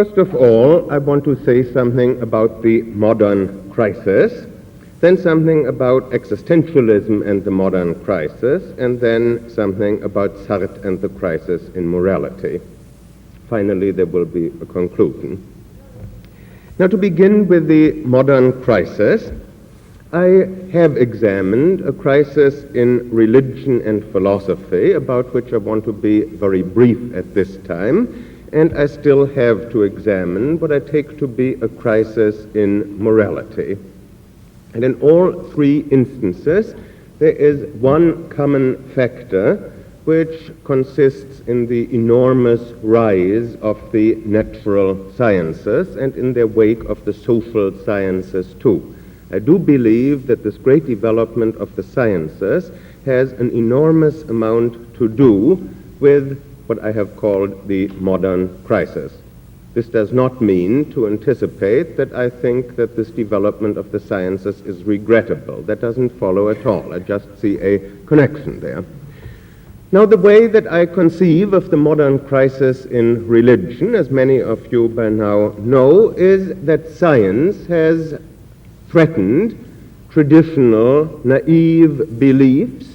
First of all, I want to say something about the modern crisis, then something about existentialism and the modern crisis, and then something about Sartre and the crisis in morality. Finally, there will be a conclusion. Now, to begin with the modern crisis, I have examined a crisis in religion and philosophy, about which I want to be very brief at this time, and I still have to examine what I take to be a crisis in morality. And in all three instances, there is one common factor which consists in the enormous rise of the natural sciences and in their wake of the social sciences too. I do believe that this great development of the sciences has an enormous amount to do with what I have called the modern crisis. This does not mean to anticipate that I think that this development of the sciences is regrettable. That doesn't follow at all. I just see a connection there. Now, the way that I conceive of the modern crisis in religion, as many of you by now know, is that science has threatened traditional, naive beliefs,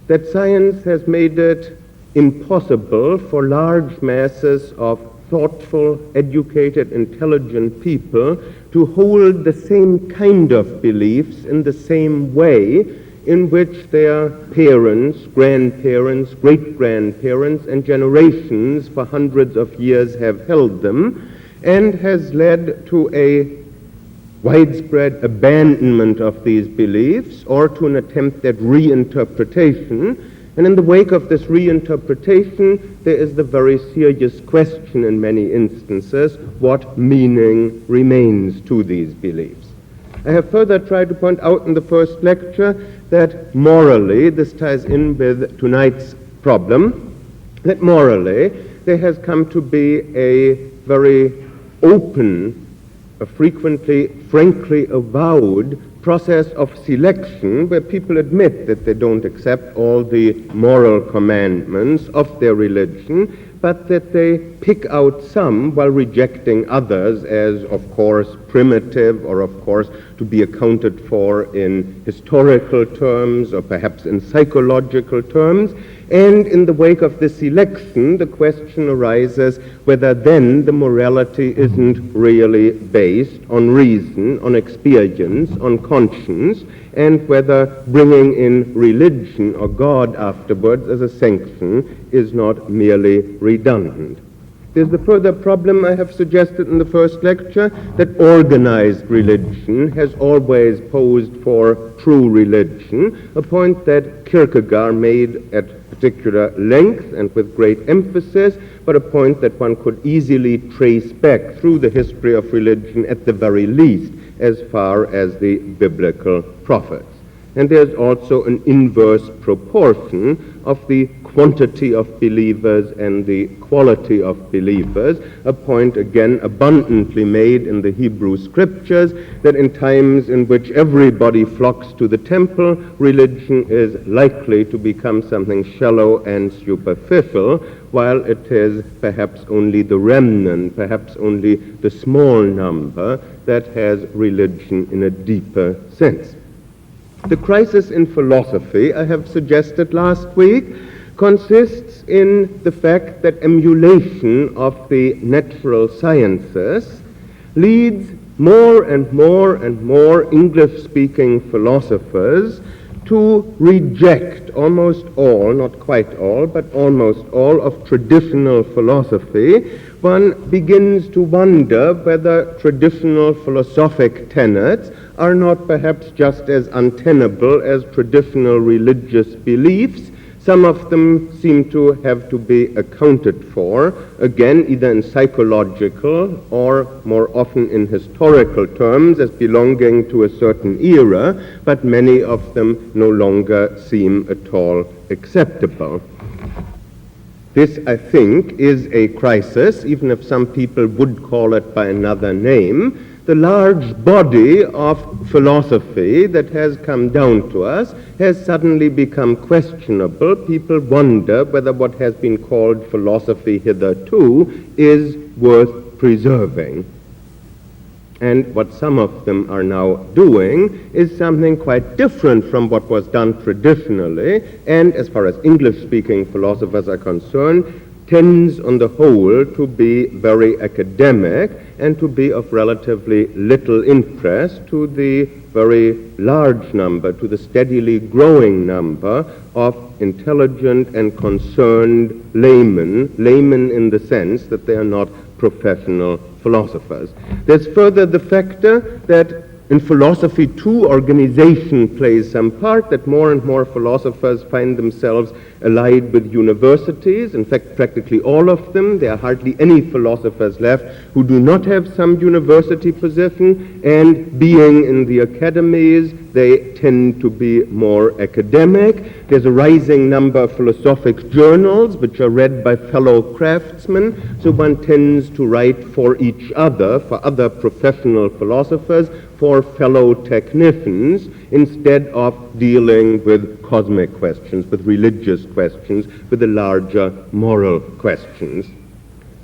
that science has made it impossible for large masses of thoughtful, educated, intelligent people to hold the same kind of beliefs in the same way in which their parents, grandparents, great-grandparents, and generations for hundreds of years have held them, and has led to a widespread abandonment of these beliefs or to an attempt at reinterpretation. And in the wake of this reinterpretation, there is the very serious question in many instances, what meaning remains to these beliefs? I have further tried to point out in the first lecture that morally, this ties in with tonight's problem, that morally there has come to be a very open, a frequently, frankly avowed process of selection where people admit that they don't accept all the moral commandments of their religion, but that they pick out some while rejecting others as, of course, primitive or, of course, to be accounted for in historical terms or perhaps in psychological terms. And in the wake of this selection, the question arises whether then the morality isn't really based on reason, on experience, on conscience, and whether bringing in religion or God afterwards as a sanction is not merely redundant. There's the further problem I have suggested in the first lecture, that organized religion has always posed for true religion, a point that Kierkegaard made at particular length and with great emphasis, but a point that one could easily trace back through the history of religion at the very least as far as the biblical prophets. And there's also an inverse proportion of the quantity of believers and the quality of believers, a point again abundantly made in the Hebrew scriptures, that in times in which everybody flocks to the temple, religion is likely to become something shallow and superficial, while it is perhaps only the remnant, perhaps only the small number that has religion in a deeper sense. The crisis in philosophy, I have suggested last week, consists in the fact that emulation of the natural sciences leads more and more and more English-speaking philosophers to reject almost all, not quite all, but almost all of traditional philosophy. One begins to wonder whether traditional philosophic tenets are not perhaps just as untenable as traditional religious beliefs. Some of them seem to have to be accounted for, again, either in psychological or more often in historical terms as belonging to a certain era, but many of them no longer seem at all acceptable. This, I think, is a crisis, even if some people would call it by another name. The large body of philosophy that has come down to us has suddenly become questionable. People wonder whether what has been called philosophy hitherto is worth preserving. And what some of them are now doing is something quite different from what was done traditionally, and as far as English-speaking philosophers are concerned, tends on the whole to be very academic and to be of relatively little interest to the very large number, to the steadily growing number of intelligent and concerned laymen in the sense that they are not professional philosophers. There's further the factor that in philosophy too, organization plays some part, that more and more philosophers find themselves allied with universities. In fact, practically all of them. There are hardly any philosophers left who do not have some university position, and being in the academies, they tend to be more academic. There's a rising number of philosophic journals which are read by fellow craftsmen, so one tends to write for each other, for other professional philosophers, for fellow technicians, instead of dealing with cosmic questions, with religious questions, with the larger moral questions.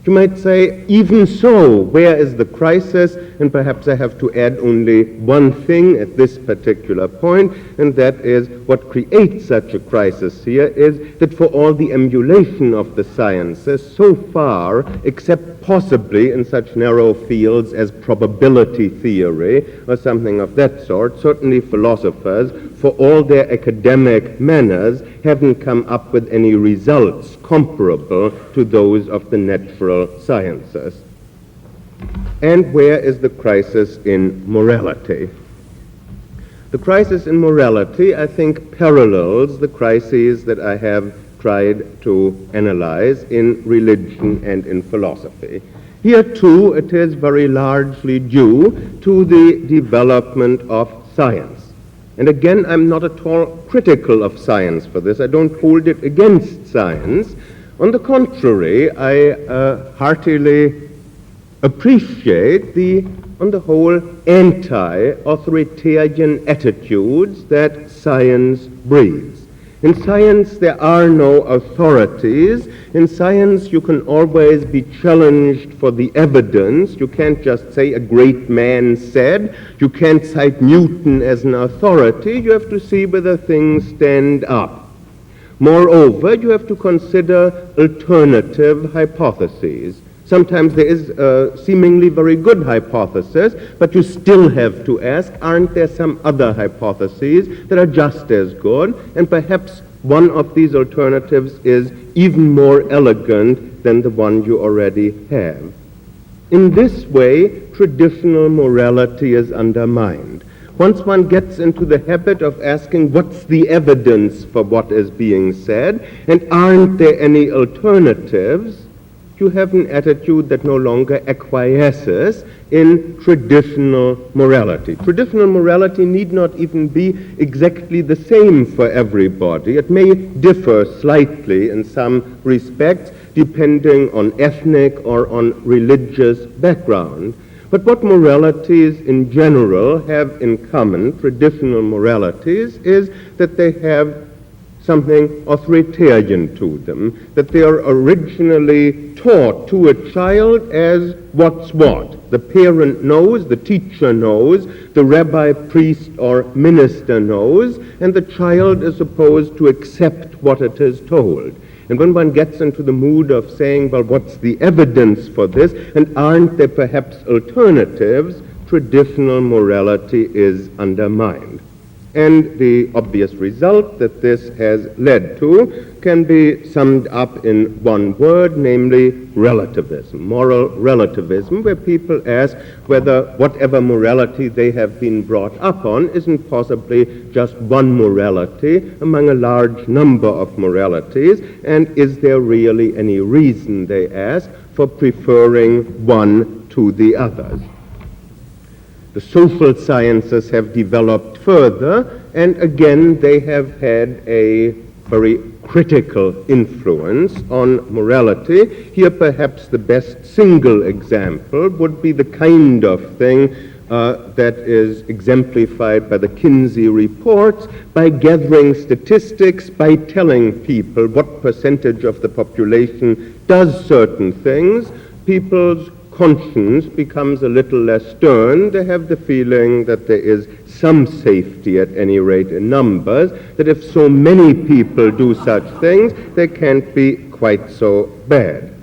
You might say, even so, where is the crisis? And perhaps I have to add only one thing at this particular point, and that is what creates such a crisis here is that for all the emulation of the sciences, so far, except possibly in such narrow fields as probability theory or something of that sort, certainly philosophers, for all their academic manners, haven't come up with any results comparable to those of the natural sciences. And where is the crisis in morality? The crisis in morality, I think, parallels the crises that I have tried to analyze in religion and in philosophy. Here, too, it is very largely due to the development of science. And again, I'm not at all critical of science for this. I don't hold it against science. On the contrary, I heartily appreciate the, on the whole, anti-authoritarian attitudes that science breeds. In science, there are no authorities. In science, you can always be challenged for the evidence. You can't just say a great man said. You can't cite Newton as an authority. You have to see whether things stand up. Moreover, you have to consider alternative hypotheses. Sometimes there is a seemingly very good hypothesis, but you still have to ask, aren't there some other hypotheses that are just as good? And perhaps one of these alternatives is even more elegant than the one you already have. In this way, traditional morality is undermined. Once one gets into the habit of asking, what's the evidence for what is being said, and aren't there any alternatives, you have an attitude that no longer acquiesces in traditional morality. Traditional morality need not even be exactly the same for everybody. It may differ slightly in some respects, depending on ethnic or on religious background. But what moralities in general have in common, traditional moralities, is that they have something authoritarian to them, that they are originally taught to a child as what's what. The parent knows, the teacher knows, the rabbi, priest, or minister knows, and the child is supposed to accept what it is told. And when one gets into the mood of saying, well, what's the evidence for this, and aren't there perhaps alternatives, traditional morality is undermined. And the obvious result that this has led to can be summed up in one word, namely relativism, moral relativism, where people ask whether whatever morality they have been brought up on isn't possibly just one morality among a large number of moralities, and is there really any reason, they ask, for preferring one to the others. The social sciences have developed further, and again they have had a very critical influence on morality. Here perhaps the best single example would be the kind of thing that is exemplified by the Kinsey reports, by gathering statistics, by telling people what percentage of the population does certain things. People's conscience becomes a little less stern, they have the feeling that there is some safety, at any rate in numbers, that if so many people do such things, they can't be quite so bad.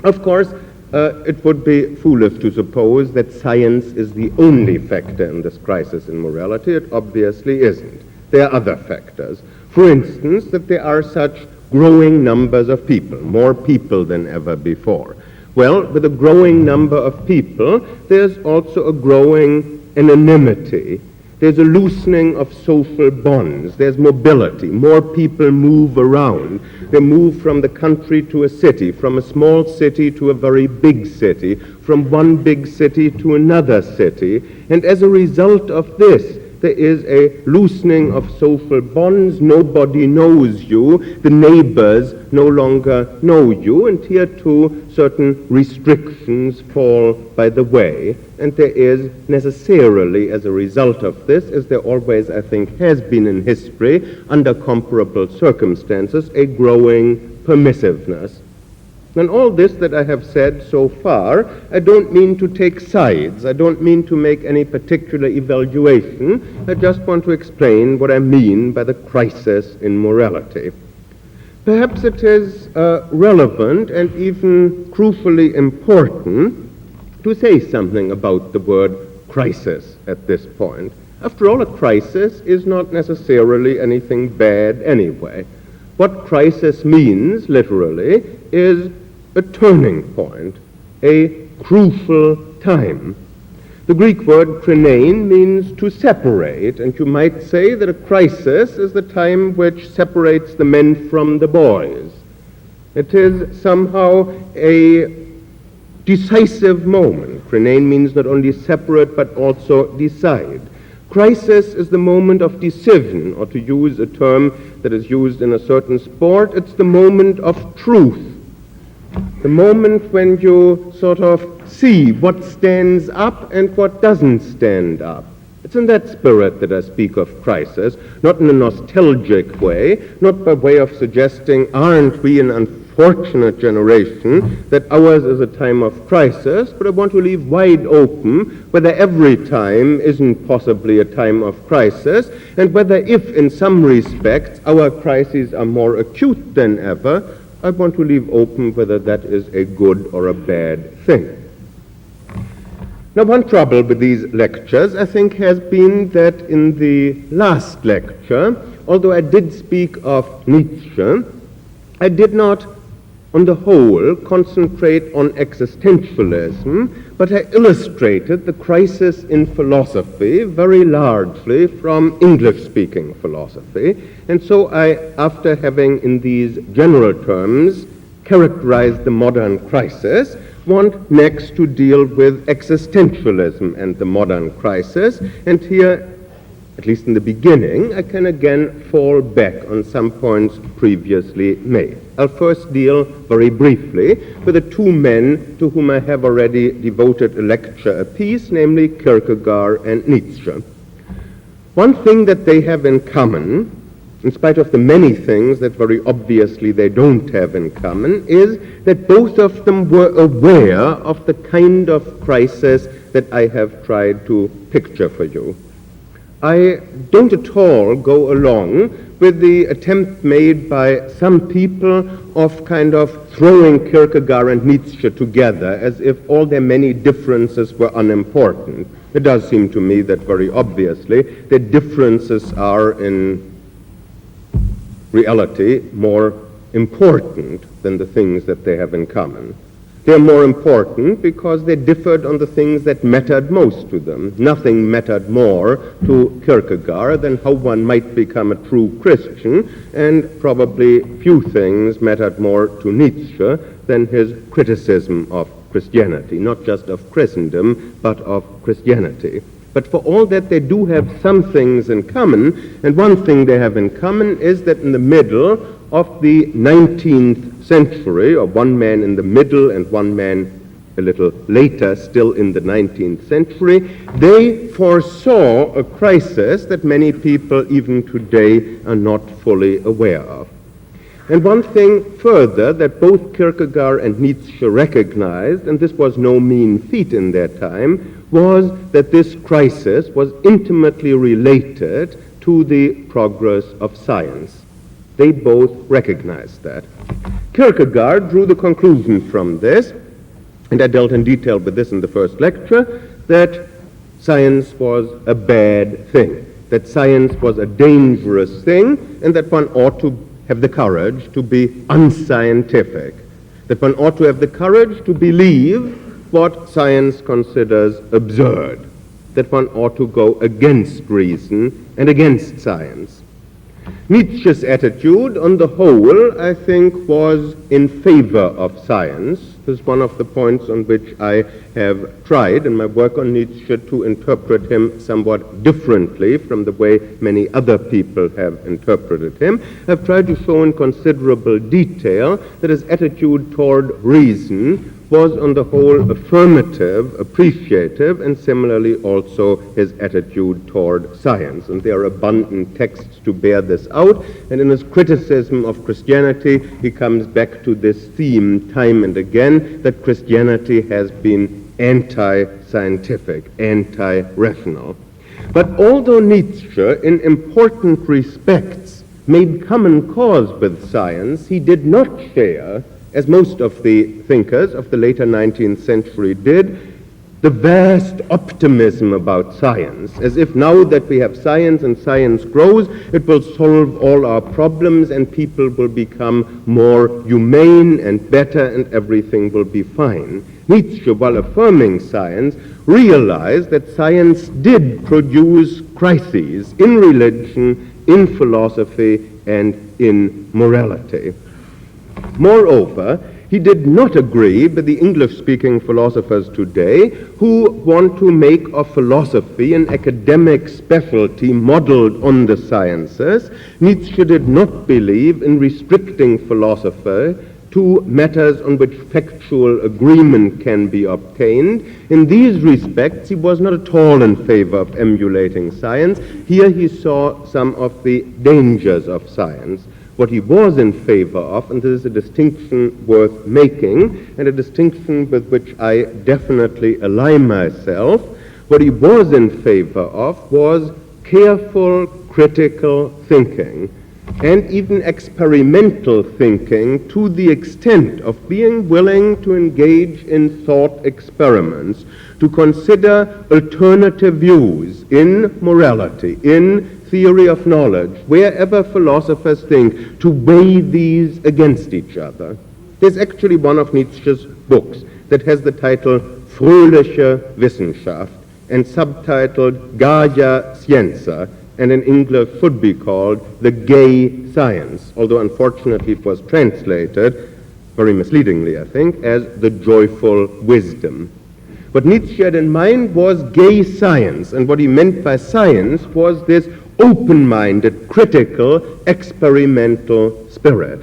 Of course, it would be foolish to suppose that science is the only factor in this crisis in morality. It obviously isn't. There are other factors. For instance, that there are such growing numbers of people, more people than ever before. Well, with a growing number of people, there's also a growing anonymity. There's a loosening of social bonds. There's mobility. More people move around. They move from the country to a city, from a small city to a very big city, from one big city to another city. And as a result of this, there is a loosening of social bonds. Nobody knows you. The neighbors no longer know you. And here, too, certain restrictions fall by the way. And there is necessarily, as a result of this, as there always, I think, has been in history, under comparable circumstances, a growing permissiveness. And all this that I have said so far, I don't mean to take sides. I don't mean to make any particular evaluation. I just want to explain what I mean by the crisis in morality. Perhaps it is relevant and even crucially important to say something about the word crisis at this point. After all, a crisis is not necessarily anything bad anyway. What crisis means, literally, is a turning point, a crucial time. The Greek word krinein means to separate, and you might say that a crisis is the time which separates the men from the boys. It is somehow a decisive moment. Krinein means not only separate but also decide. Crisis is the moment of decision, or to use a term that is used in a certain sport, it's the moment of truth. The moment when you sort of see what stands up and what doesn't stand up. It's in that spirit that I speak of crisis, not in a nostalgic way, not by way of suggesting, aren't we an unfortunate generation, that ours is a time of crisis, but I want to leave wide open whether every time isn't possibly a time of crisis, and whether if in some respects our crises are more acute than ever, I want to leave open whether that is a good or a bad thing. Now, one trouble with these lectures, I think, has been that in the last lecture, although I did speak of Nietzsche, I did not, on the whole, concentrate on existentialism, but I illustrated the crisis in philosophy very largely from English-speaking philosophy. And so I, after having in these general terms characterized the modern crisis, want next to deal with existentialism and the modern crisis. And here, at least in the beginning, I can again fall back on some points previously made. I'll first deal very briefly with the two men to whom I have already devoted a lecture apiece, namely Kierkegaard and Nietzsche. One thing that they have in common, in spite of the many things that very obviously they don't have in common, is that both of them were aware of the kind of crisis that I have tried to picture for you. I don't at all go along with the attempt made by some people of kind of throwing Kierkegaard and Nietzsche together as if all their many differences were unimportant. It does seem to me that very obviously the differences are in reality more important than the things that they have in common. They're more important because they differed on the things that mattered most to them. Nothing mattered more to Kierkegaard than how one might become a true Christian, and probably few things mattered more to Nietzsche than his criticism of Christianity, not just of Christendom, but of Christianity. But for all that, they do have some things in common, and one thing they have in common is that in the middle of the 19th century, or one man in the middle and one man a little later, still in the 19th century, they foresaw a crisis that many people even today are not fully aware of. And one thing further that both Kierkegaard and Nietzsche recognized, and this was no mean feat in their time, was that this crisis was intimately related to the progress of science. They both recognized that. Kierkegaard drew the conclusion from this, and I dealt in detail with this in the first lecture, that science was a bad thing, that science was a dangerous thing, and that one ought to have the courage to be unscientific, that one ought to have the courage to believe what science considers absurd, that one ought to go against reason and against science. Nietzsche's attitude, on the whole, I think, was in favor of science. This is one of the points on which I have tried in my work on Nietzsche to interpret him somewhat differently from the way many other people have interpreted him. I've tried to show in considerable detail that his attitude toward reason was on the whole affirmative, appreciative, and similarly also his attitude toward science. And there are abundant texts to bear this out. And in his criticism of Christianity, he comes back to this theme time and again, that Christianity has been anti-scientific, anti-rational. But although Nietzsche, in important respects, made common cause with science, he did not share, as most of the thinkers of the later 19th century did, the vast optimism about science, as if now that we have science and science grows, it will solve all our problems and people will become more humane and better and everything will be fine. Nietzsche, while affirming science, realized that science did produce crises in religion, in philosophy, and in morality. Moreover, he did not agree with the English-speaking philosophers today who want to make of philosophy an academic specialty modeled on the sciences. Nietzsche did not believe in restricting philosophy to matters on which factual agreement can be obtained. In these respects, he was not at all in favor of emulating science. Here he saw some of the dangers of science. What he was in favor of, and this is a distinction worth making, and a distinction with which I definitely ally myself, what he was in favor of was careful, critical thinking, and even experimental thinking to the extent of being willing to engage in thought experiments, to consider alternative views in morality, in theory of knowledge, wherever philosophers think, to weigh these against each other. There's actually one of Nietzsche's books that has the title Fröhliche Wissenschaft and subtitled Gaia Scienza, and in English should be called The Gay Science, although unfortunately it was translated, very misleadingly I think, as The Joyful Wisdom. What Nietzsche had in mind was gay science, and what he meant by science was this open-minded, critical, experimental spirit.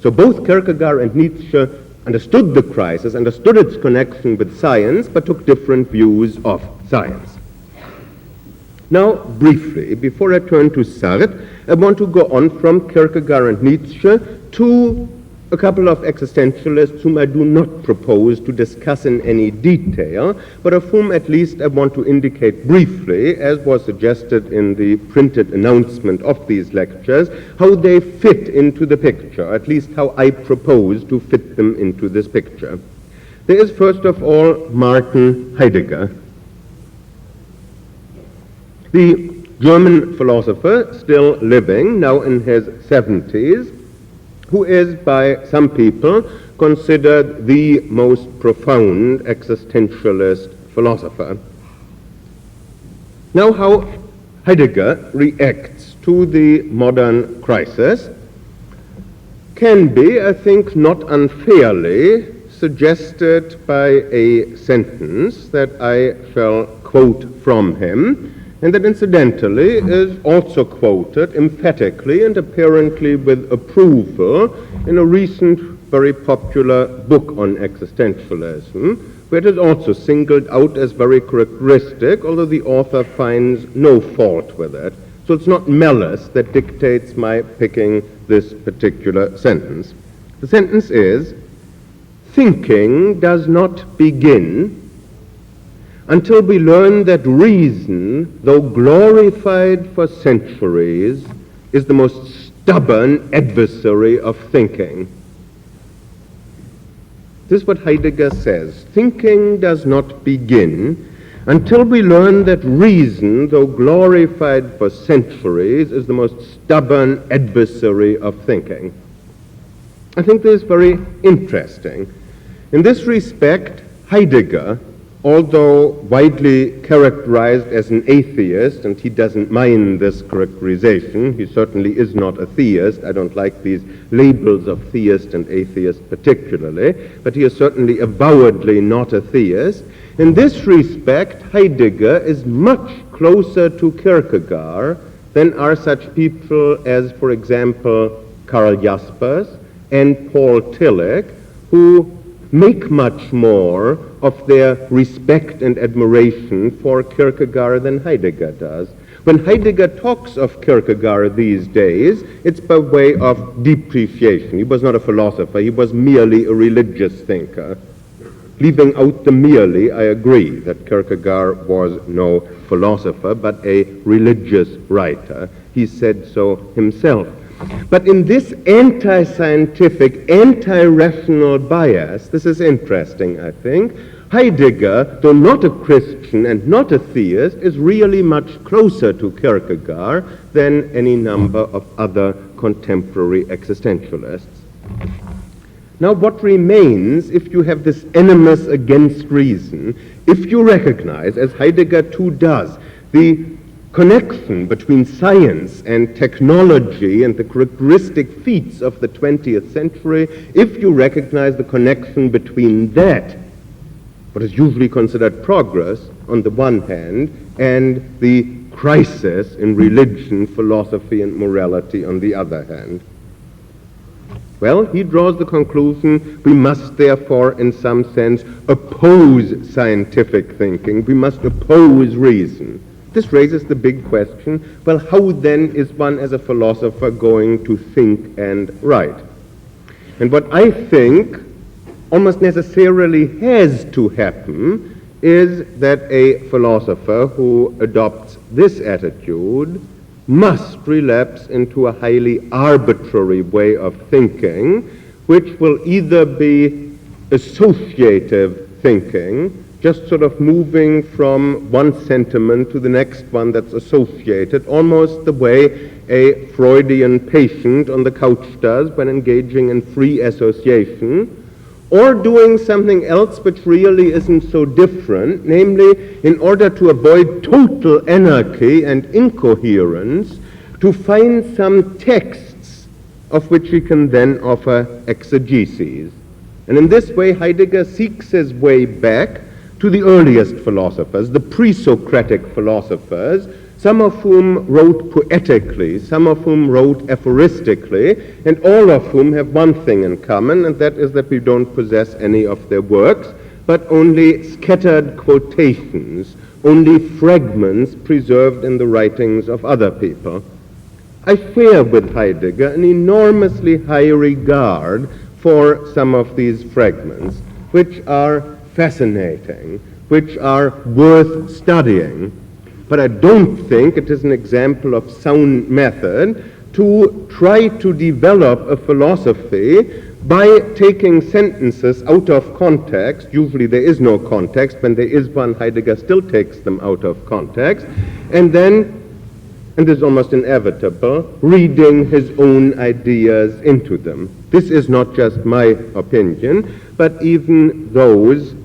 So both Kierkegaard and Nietzsche understood the crisis, understood its connection with science, but took different views of science. Now, briefly, before I turn to Sartre, I want to go on from Kierkegaard and Nietzsche to a couple of existentialists whom I do not propose to discuss in any detail, but of whom at least I want to indicate briefly, as was suggested in the printed announcement of these lectures, how they fit into the picture, at least how I propose to fit them into this picture. There is, first of all, Martin Heidegger, the German philosopher still living, now in his 70s, who is by some people considered the most profound existentialist philosopher. Now, how Heidegger reacts to the modern crisis can be, I think, not unfairly suggested by a sentence that I shall quote from him, and that incidentally is also quoted emphatically and apparently with approval in a recent very popular book on existentialism, where it is also singled out as very characteristic, although the author finds no fault with it. So it's not malice that dictates my picking this particular sentence. The sentence is, thinking does not begin until we learn that reason, though glorified for centuries, is the most stubborn adversary of thinking. This is what Heidegger says. Thinking does not begin until we learn that reason, though glorified for centuries, is the most stubborn adversary of thinking. I think this is very interesting. In this respect, Heidegger, although widely characterized as an atheist, and he doesn't mind this characterization, he certainly is not a theist. I don't like these labels of theist and atheist particularly, but he is certainly avowedly not a theist. In this respect, Heidegger is much closer to Kierkegaard than are such people as, for example, Karl Jaspers and Paul Tillich, who make much more of their respect and admiration for Kierkegaard than Heidegger does. When Heidegger talks of Kierkegaard these days, it's by way of depreciation. He was not a philosopher, he was merely a religious thinker. Leaving out the merely, I agree that Kierkegaard was no philosopher, but a religious writer. He said so himself. But in this anti-scientific, anti-rational bias, this is interesting, I think, Heidegger, though not a Christian and not a theist, is really much closer to Kierkegaard than any number of other contemporary existentialists. Now, what remains if you have this animus against reason, if you recognize, as Heidegger too does, the connection between science and technology and the characteristic feats of the 20th century, if you recognize the connection between that, what is usually considered progress on the one hand, and the crisis in religion, philosophy, and morality on the other hand. Well, he draws the conclusion we must therefore, in some sense, oppose scientific thinking. We must oppose reason. This raises the big question, well, how then is one as a philosopher going to think and write? And what I think almost necessarily has to happen is that a philosopher who adopts this attitude must relapse into a highly arbitrary way of thinking, which will either be associative thinking, just sort of moving from one sentiment to the next one that's associated, almost the way a Freudian patient on the couch does when engaging in free association, or doing something else which really isn't so different, namely, in order to avoid total anarchy and incoherence, to find some texts of which he can then offer exegeses. And in this way, Heidegger seeks his way back to the earliest philosophers, the pre-Socratic philosophers, some of whom wrote poetically, some of whom wrote aphoristically, and all of whom have one thing in common, and that is that we don't possess any of their works, but only scattered quotations, only fragments preserved in the writings of other people. I share with Heidegger an enormously high regard for some of these fragments, which are fascinating, which are worth studying. But I don't think it is an example of sound method to try to develop a philosophy by taking sentences out of context. Usually there is no context. When there is one, Heidegger still takes them out of context. And then, and this is almost inevitable, reading his own ideas into them. This is not just my opinion, but even those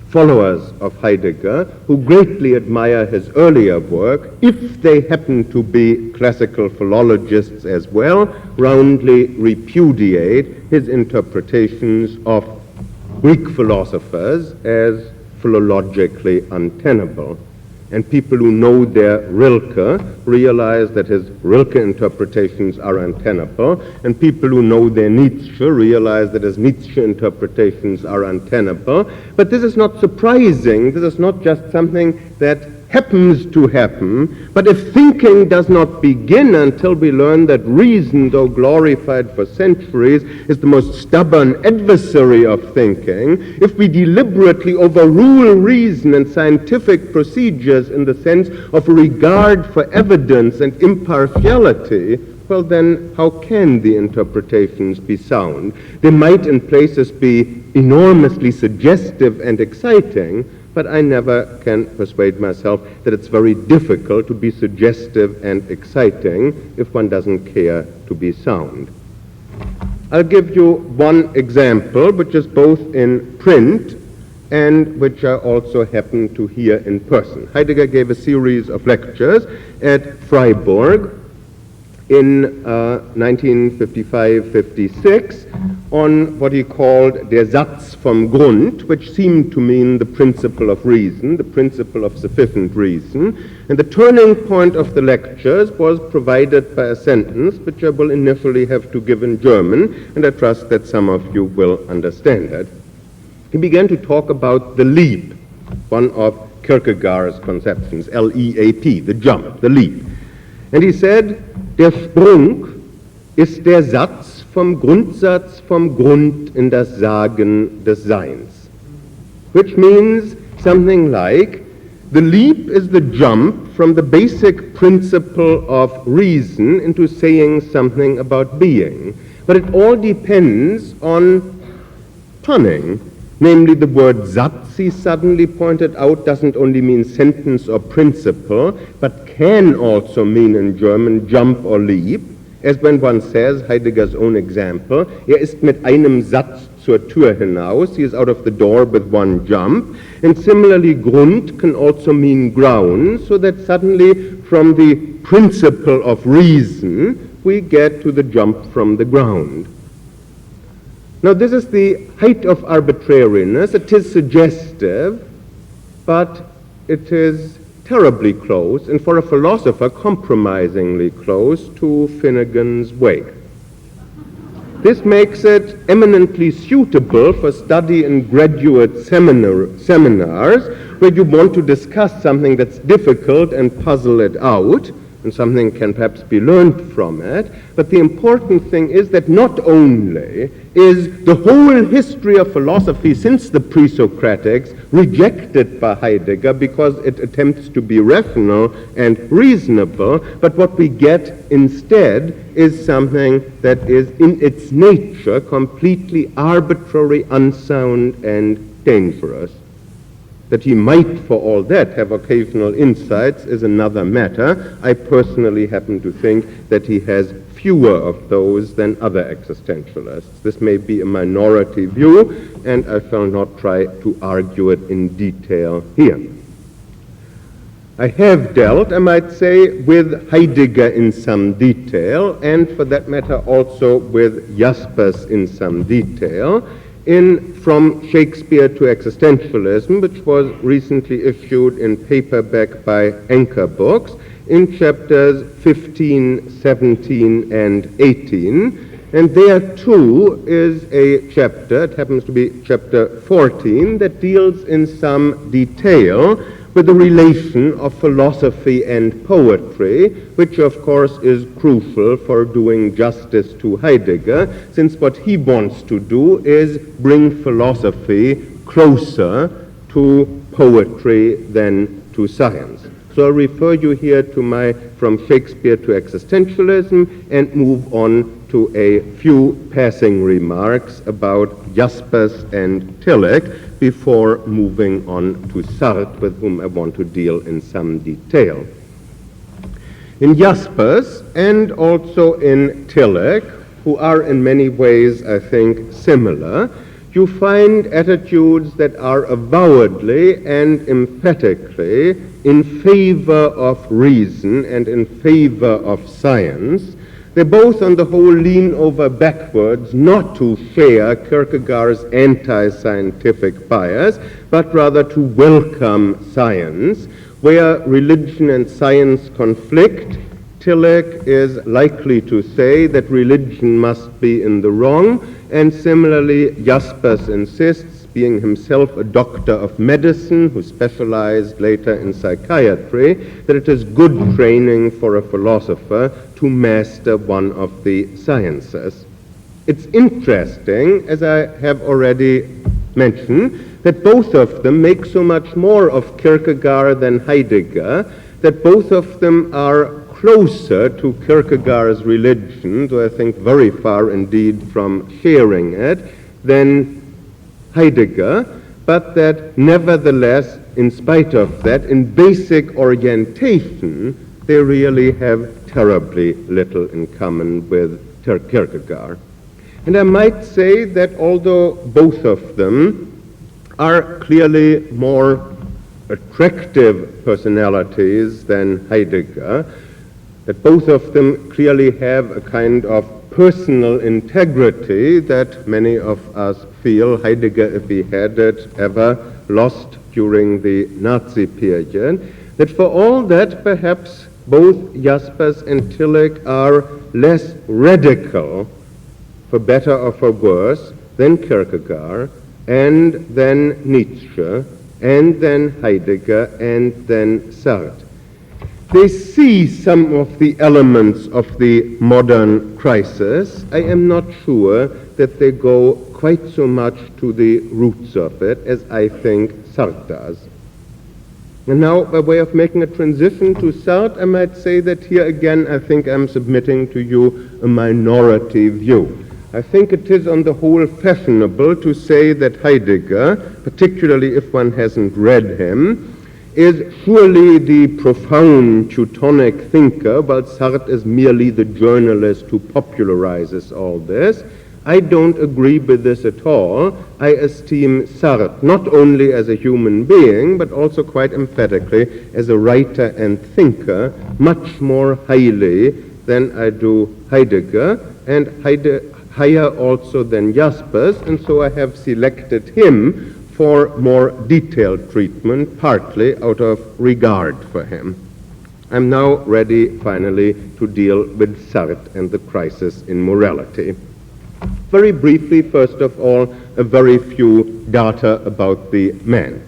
followers of Heidegger who greatly admire his earlier work, if they happen to be classical philologists as well, roundly repudiate his interpretations of Greek philosophers as philologically untenable. And people who know their Rilke realize that his Rilke interpretations are untenable, and people who know their Nietzsche realize that his Nietzsche interpretations are untenable. But this is not surprising. This is not just something that happens to happen, but if thinking does not begin until we learn that reason, though glorified for centuries, is the most stubborn adversary of thinking, if we deliberately overrule reason and scientific procedures in the sense of regard for evidence and impartiality, well then, how can the interpretations be sound? They might in places be enormously suggestive and exciting, but I never can persuade myself that it's very difficult to be suggestive and exciting if one doesn't care to be sound. I'll give you one example, which is both in print and which I also happen to hear in person. Heidegger gave a series of lectures at Freiburg in 1955-56 on what he called der Satz vom Grund, which seemed to mean the principle of reason, the principle of sufficient reason. And the turning point of the lectures was provided by a sentence which I will initially have to give in German, and I trust that some of you will understand it. He began to talk about the leap, one of Kierkegaard's conceptions, L-E-A-P, the jump, the leap. And he said, der Sprung ist der Satz vom Grundsatz vom Grund in das Sagen des Seins. Which means something like, the leap is the jump from the basic principle of reason into saying something about being. But it all depends on punning. Namely, the word Satz, he suddenly pointed out, doesn't only mean sentence or principle, but can also mean in German jump or leap, as when one says, Heidegger's own example, ist mit einem Satz zur Tür hinaus, he is out of the door with one jump. And similarly, Grund can also mean ground, so that suddenly from the principle of reason, we get to the jump from the ground. Now, this is the height of arbitrariness. It is suggestive, but it is terribly close, and for a philosopher, compromisingly close to Finnegan's Wake. This makes it eminently suitable for study in graduate seminars, where you want to discuss something that's difficult and puzzle it out, and something can perhaps be learned from it. But the important thing is that not only is the whole history of philosophy since the pre-Socratics rejected by Heidegger because it attempts to be rational and reasonable, but what we get instead is something that is in its nature completely arbitrary, unsound, and dangerous. That he might, for all that, have occasional insights is another matter. I personally happen to think that he has fewer of those than other existentialists. This may be a minority view, and I shall not try to argue it in detail here. I have dealt, I might say, with Heidegger in some detail, and for that matter also with Jaspers in some detail, in From Shakespeare to Existentialism, which was recently issued in paperback by Anchor Books, in chapters 15, 17, and 18. And there too is a chapter, it happens to be chapter 14, that deals in some detail with the relation of philosophy and poetry, which of course is crucial for doing justice to Heidegger, since what he wants to do is bring philosophy closer to poetry than to science. So I'll refer you here to my From Shakespeare to Existentialism and move on to a few passing remarks about Jaspers and Tillich before moving on to Sartre, with whom I want to deal in some detail. In Jaspers and also in Tillich, who are in many ways, I think, similar, you find attitudes that are avowedly and emphatically in favor of reason and in favor of science. They both on the whole lean over backwards not to share Kierkegaard's anti-scientific bias, but rather to welcome science. Where religion and science conflict, Tillich is likely to say that religion must be in the wrong, and similarly Jaspers insists being himself a doctor of medicine who specialized later in psychiatry, that it is good training for a philosopher to master one of the sciences. It's interesting, as I have already mentioned, that both of them make so much more of Kierkegaard than Heidegger, that both of them are closer to Kierkegaard's religion, though I think very far indeed from sharing it, than Heidegger, but that nevertheless, in spite of that, in basic orientation, they really have terribly little in common with Kierkegaard. And I might say that although both of them are clearly more attractive personalities than Heidegger, that both of them clearly have a kind of personal integrity that many of us feel Heidegger, if he had it, ever lost during the Nazi period, that for all that perhaps both Jaspers and Tillich are less radical, for better or for worse, than Kierkegaard, and then Nietzsche, and then Heidegger, and then Sartre. They see some of the elements of the modern crisis. I am not sure that they go quite so much to the roots of it as I think Sartre does. And now, by way of making a transition to Sartre, I might say that here again I think I'm submitting to you a minority view. I think it is on the whole fashionable to say that Heidegger, particularly if one hasn't read him, is surely the profound Teutonic thinker, while Sartre is merely the journalist who popularizes all this. I don't agree with this at all. I esteem Sartre not only as a human being, but also quite emphatically as a writer and thinker, much more highly than I do Heidegger, and higher also than Jaspers, and so I have selected him for more detailed treatment, partly out of regard for him. I'm now ready, finally, to deal with Sartre and the crisis in morality. Very briefly, first of all, a very few data about the man.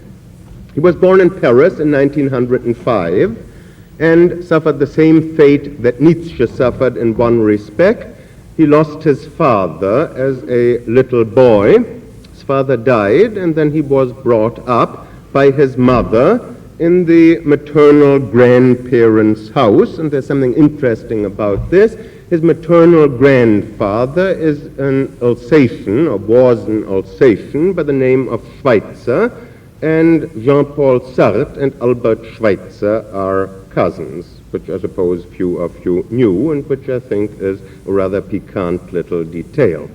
He was born in Paris in 1905 and suffered the same fate that Nietzsche suffered in one respect. He lost his father as a little boy. His father died, and then he was brought up by his mother in the maternal grandparents' house, and there's something interesting about this. His maternal grandfather is an Alsatian, or was an Alsatian, by the name of Schweitzer, and Jean-Paul Sartre and Albert Schweitzer are cousins, which I suppose few of you knew, and which I think is a rather piquant little detail.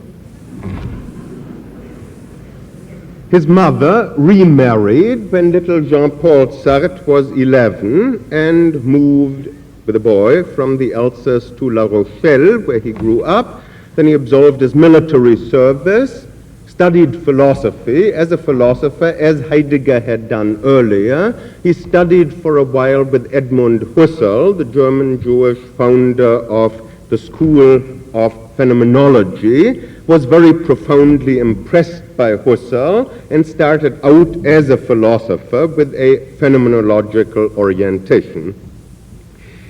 His mother remarried when little Jean-Paul Sartre was 11 and moved with a boy from the Alsace to La Rochelle, where he grew up. Then he absolved his military service, studied philosophy as a philosopher, as Heidegger had done earlier. He studied for a while with Edmund Husserl, the German Jewish founder of the School of Phenomenology, was very profoundly impressed by Husserl and started out as a philosopher with a phenomenological orientation.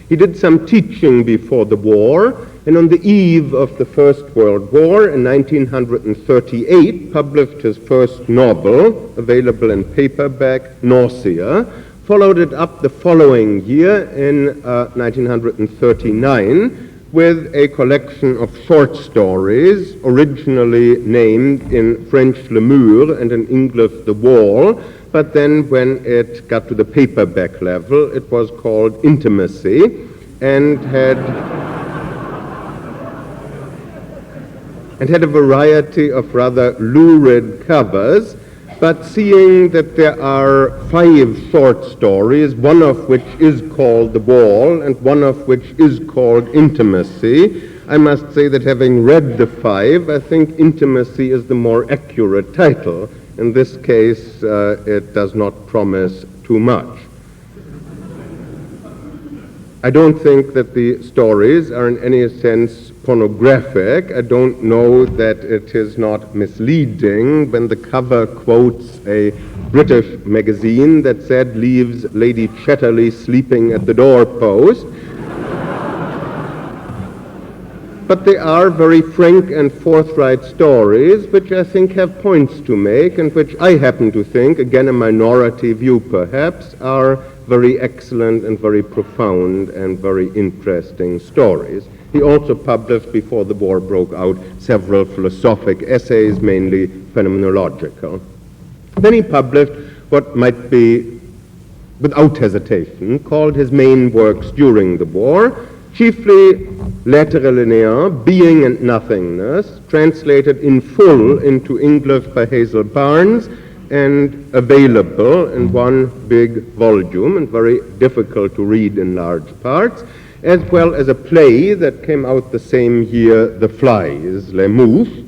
He did some teaching before the war, and on the eve of the First World War in 1938 published his first novel, available in paperback, Nausea, followed it up the following year in 1939 with a collection of short stories, originally named in French Le Mur and in English The Wall, but then when it got to the paperback level, it was called Intimacy, and had a variety of rather lurid covers. But seeing that there are 5 short stories, one of which is called The Wall and one of which is called Intimacy, I must say that having read the 5, I think Intimacy is the more accurate title. In this case, it does not promise too much. I don't think that the stories are in any sense pornographic. I don't know that it is not misleading when the cover quotes a British magazine that said, leaves Lady Chatterley sleeping at the doorpost. But they are very frank and forthright stories which I think have points to make and which I happen to think, again a minority view perhaps, are very excellent and very profound and very interesting stories. He also published, before the war broke out, several philosophic essays, mainly phenomenological. Then he published what might be, without hesitation, called his main works during the war, chiefly L'Être et le Néant, Being and Nothingness, translated in full into English by Hazel Barnes and available in one big volume and very difficult to read in large parts, as well as a play that came out the same year, The Flies, Les Mouches,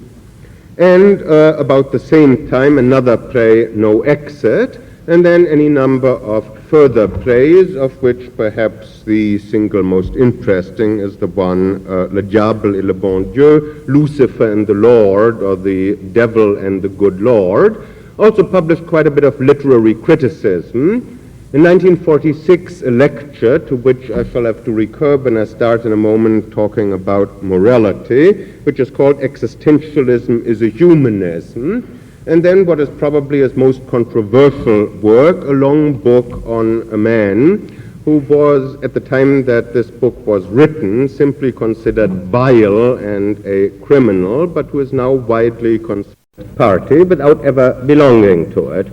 and about the same time another play, No Exit, and then any number of further plays, of which perhaps the single most interesting is the one Le Diable et le Bon Dieu, Lucifer and the Lord, or The Devil and the Good Lord. Also published quite a bit of literary criticism. In 1946, a lecture to which I shall have to recur when I start in a moment talking about morality, which is called Existentialism is a Humanism. And then what is probably his most controversial work, a long book on a man who was, at the time that this book was written, simply considered vile and a criminal, but who is now widely considered party without ever belonging to it.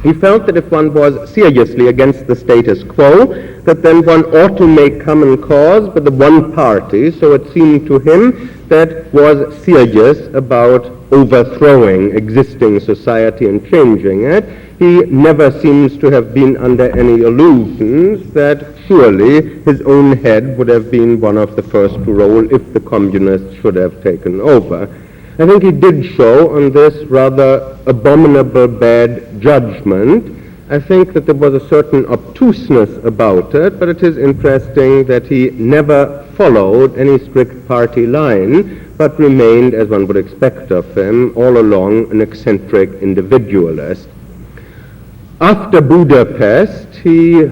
He felt that if one was seriously against the status quo, that then one ought to make common cause with the one party, so it seemed to him, that was serious about overthrowing existing society and changing it. He never seems to have been under any illusions that surely his own head would have been one of the first to roll if the communists should have taken over. I think he did show on this rather abominable bad judgment. I think that there was a certain obtuseness about it, but it is interesting that he never followed any strict party line, but remained, as one would expect of him, all along an eccentric individualist. After Budapest, he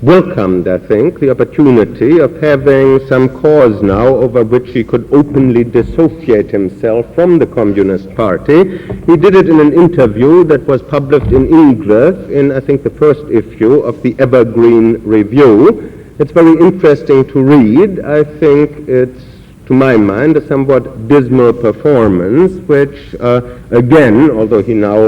welcomed, I think, the opportunity of having some cause now over which he could openly dissociate himself from the Communist Party. He did it in an interview that was published in English in, I think, the first issue of the Evergreen Review. It's very interesting to read. I think it's, to my mind, a somewhat dismal performance, which, again, although he now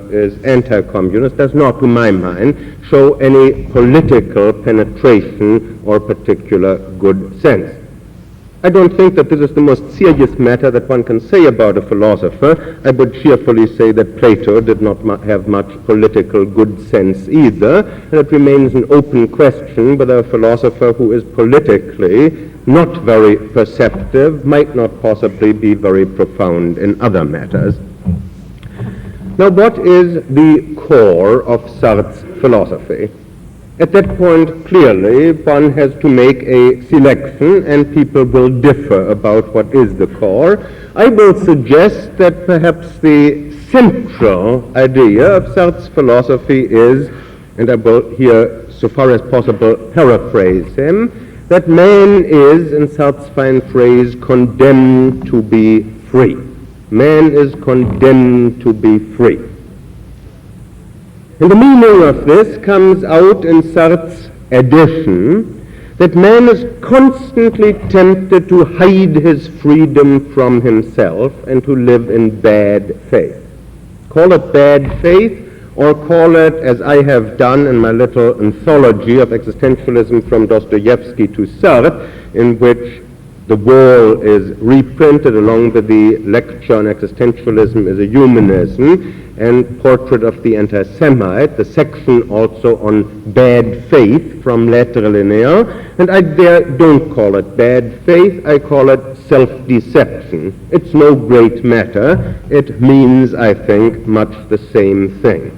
is anti-communist, does not, to my mind, show any political penetration or particular good sense. I don't think that this is the most serious matter that one can say about a philosopher. I would cheerfully say that Plato did not have much political good sense either, and it remains an open question whether a philosopher who is politically not very perceptive might not possibly be very profound in other matters. Now, what is the core of Sartre's philosophy? At that point, clearly, one has to make a selection, and people will differ about what is the core. I will suggest that perhaps the central idea of Sartre's philosophy is, and I will here, so far as possible, paraphrase him, that man is, in Sartre's fine phrase, condemned to be free. Man is condemned to be free. And the meaning of this comes out in Sartre's addition that man is constantly tempted to hide his freedom from himself and to live in bad faith. Call it bad faith, or call it, as I have done in my little anthology of existentialism from Dostoevsky to Sartre, in which the wall is reprinted along with the lecture on existentialism is a humanism, and Portrait of the Anti-Semite, the section also on bad faith from L'Être et le Néant, and I don't call it bad faith, I call it self-deception. It's no great matter. It means, I think, much the same thing.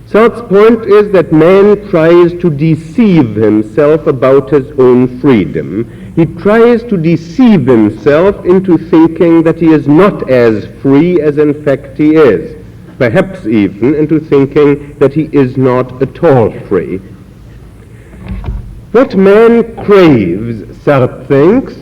Sartre's point is that man tries to deceive himself about his own freedom. he tries to deceive himself into thinking that he is not as free as in fact he is, perhaps even into thinking that he is not at all free. What man craves, Sartre thinks,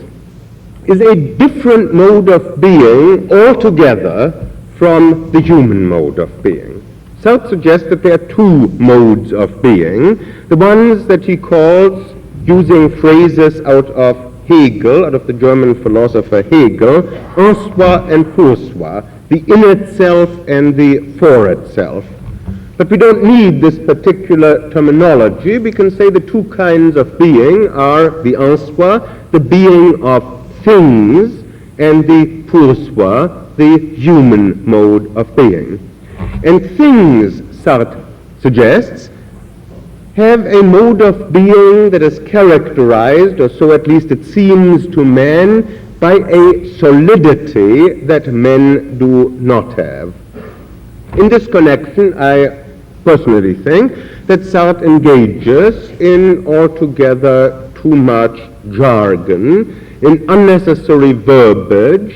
is a different mode of being altogether from the human mode of being. Sartre suggests that there are two modes of being, the ones that he calls, using phrases out of Hegel, out of the German philosopher Hegel, en soi and pour soi, the in itself and the for itself. But we don't need this particular terminology. We can say the two kinds of being are the en soi, the being of things, and the pour soi, the human mode of being. And things, Sartre suggests, have a mode of being that is characterized, or so at least it seems to man, by a solidity that men do not have. In this connection, I personally think that Sartre engages in altogether too much jargon, in unnecessary verbiage,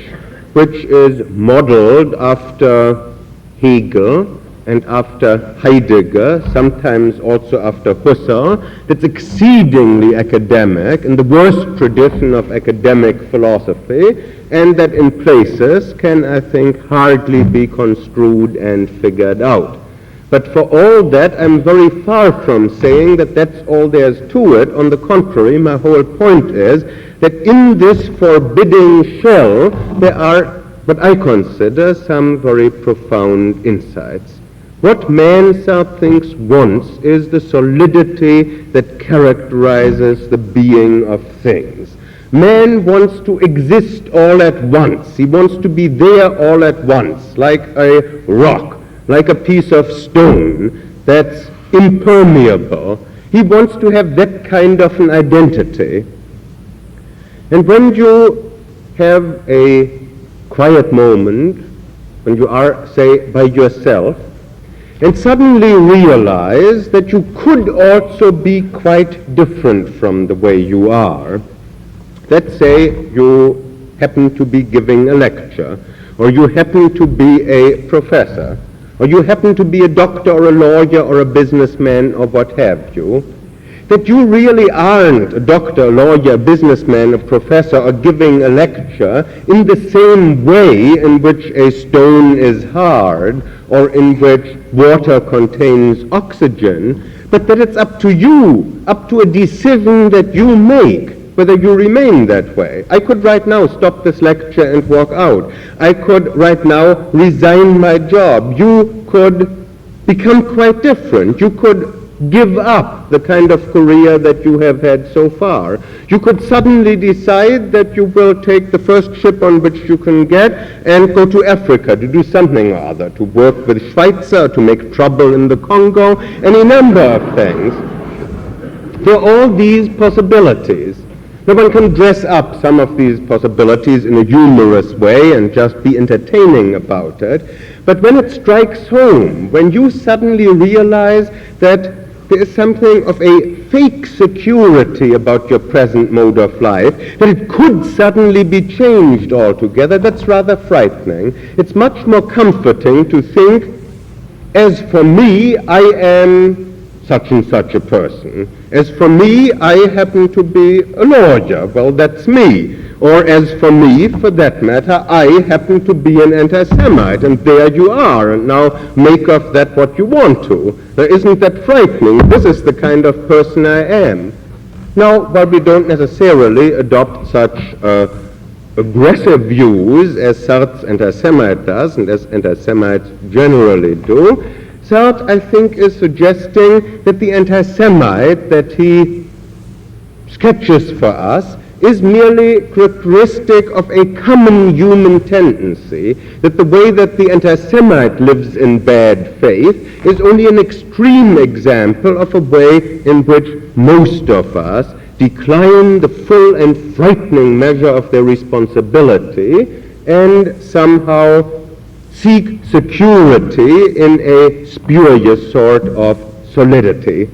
which is modeled after Hegel and after Heidegger, sometimes also after Husserl, that's exceedingly academic, in the worst tradition of academic philosophy, and that in places can, I think, hardly be construed and figured out. But for all that, I'm very far from saying that that's all there's to it. On the contrary, my whole point is that in this forbidding shell, there are what I consider some very profound insights. What man, Sartre thinks, wants is the solidity that characterizes the being of things. Man wants to exist all at once. He wants to be there all at once, like a rock, like a piece of stone that's impermeable. He wants to have that kind of an identity. And when you have a quiet moment, when you are, say, by yourself, and suddenly realize that you could also be quite different from the way you are. Let's say you happen to be giving a lecture, or you happen to be a professor, or you happen to be a doctor or a lawyer or a businessman or what have you, that you really aren't a doctor, a lawyer, a businessman, a professor, or giving a lecture in the same way in which a stone is hard or in which water contains oxygen, but that it's up to you, up to a decision that you make, whether you remain that way. I could right now stop this lecture and walk out. I could right now resign my job. You could become quite different. You could give up the kind of career that you have had so far. You could suddenly decide that you will take the first ship on which you can get and go to Africa to do something or other, to work with Schweitzer, to make trouble in the Congo, any number of things. There are all these possibilities. Now one can dress up some of these possibilities in a humorous way and just be entertaining about it. But when it strikes home, when you suddenly realize that there is something of a fake security about your present mode of life, that it could suddenly be changed altogether, that's rather frightening. It's much more comforting to think, as for me, I am such and such a person. As for me, I happen to be a lawyer. Well, that's me. Or as for me, for that matter, I happen to be an anti-Semite, and there you are, and now make of that what you want to. Now, isn't that frightening? This is the kind of person I am. Now, while we don't necessarily adopt such aggressive views as Sartre's anti-Semite does, and as anti-Semites generally do, Sartre, I think, is suggesting that the anti-Semite that he sketches for us is merely characteristic of a common human tendency, that the way that the anti-Semite lives in bad faith is only an extreme example of a way in which most of us decline the full and frightening measure of their responsibility and somehow seek security in a spurious sort of solidity.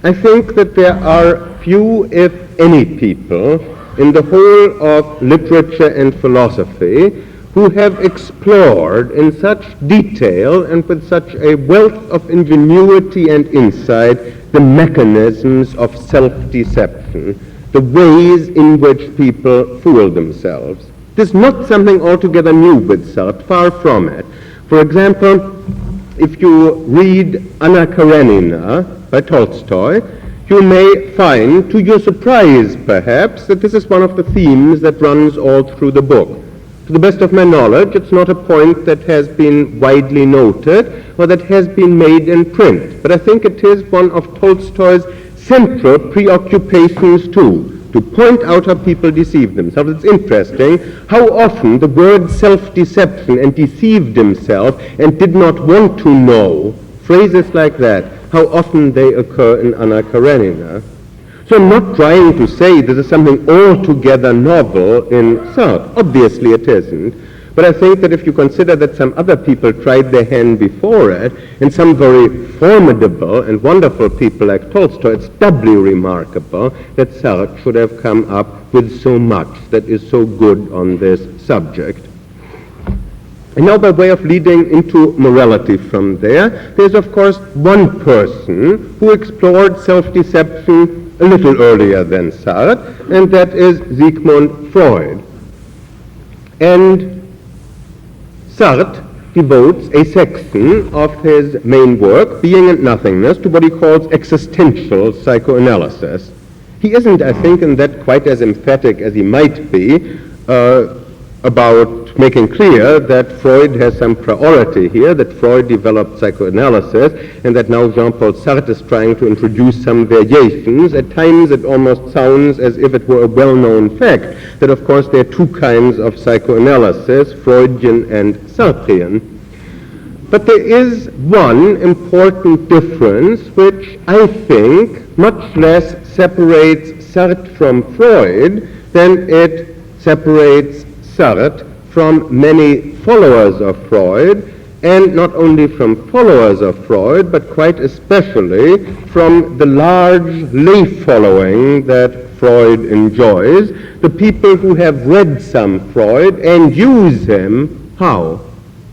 I think that there are few, if any, people in the whole of literature and philosophy who have explored in such detail and with such a wealth of ingenuity and insight the mechanisms of self-deception, the ways in which people fool themselves. This is not something altogether new with Sartre, far from it. For example, if you read Anna Karenina by Tolstoy, you may find, to your surprise perhaps, that this is one of the themes that runs all through the book. To the best of my knowledge, it's not a point that has been widely noted or that has been made in print, but I think it is one of Tolstoy's central preoccupations too, to point out how people deceive themselves. It's interesting how often the word self-deception and deceived himself and did not want to know, phrases like that, how often they occur in Anna Karenina. So I'm not trying to say this is something altogether novel in Sartre. Obviously it isn't. But I think that if you consider that some other people tried their hand before it, and some very formidable and wonderful people like Tolstoy, it's doubly remarkable that Sartre should have come up with so much that is so good on this subject. And now by way of leading into morality from there's of course one person who explored self-deception a little earlier than Sartre, and that is Sigmund Freud. And Sartre devotes a section of his main work, Being and Nothingness, to what he calls existential psychoanalysis. He isn't, I think, in that quite as emphatic as he might be about making clear that Freud has some priority here, that Freud developed psychoanalysis, and that now Jean-Paul Sartre is trying to introduce some variations. At times it almost sounds as if it were a well-known fact that, of course, there are two kinds of psychoanalysis, Freudian and Sartrean. But there is one important difference which I think much less separates Sartre from Freud than it separates Sartre from many followers of Freud, and not only from followers of Freud, but quite especially from the large lay following that Freud enjoys, the people who have read some Freud and use him. How?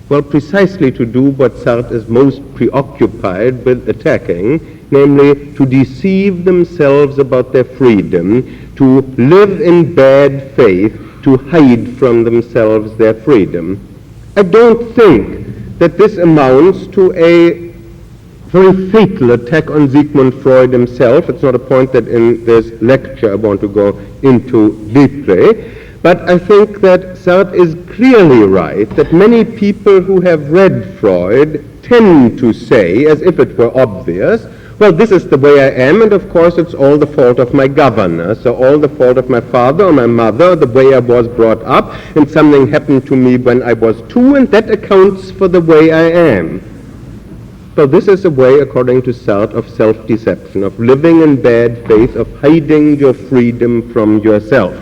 Well, precisely to do what Sartre is most preoccupied with attacking, namely to deceive themselves about their freedom, to live in bad faith, to hide from themselves their freedom. I don't think that this amounts to a very fatal attack on Sigmund Freud himself. It's not a point that in this lecture I want to go into deeply. But I think that Sartre is clearly right that many people who have read Freud tend to say, as if it were obvious, well, this is the way I am, and of course it's all the fault of my governess, or all the fault of my father or my mother, the way I was brought up, and something happened to me when I was 2, and that accounts for the way I am. So this is a way, according to Sartre, of self-deception, of living in bad faith, of hiding your freedom from yourself.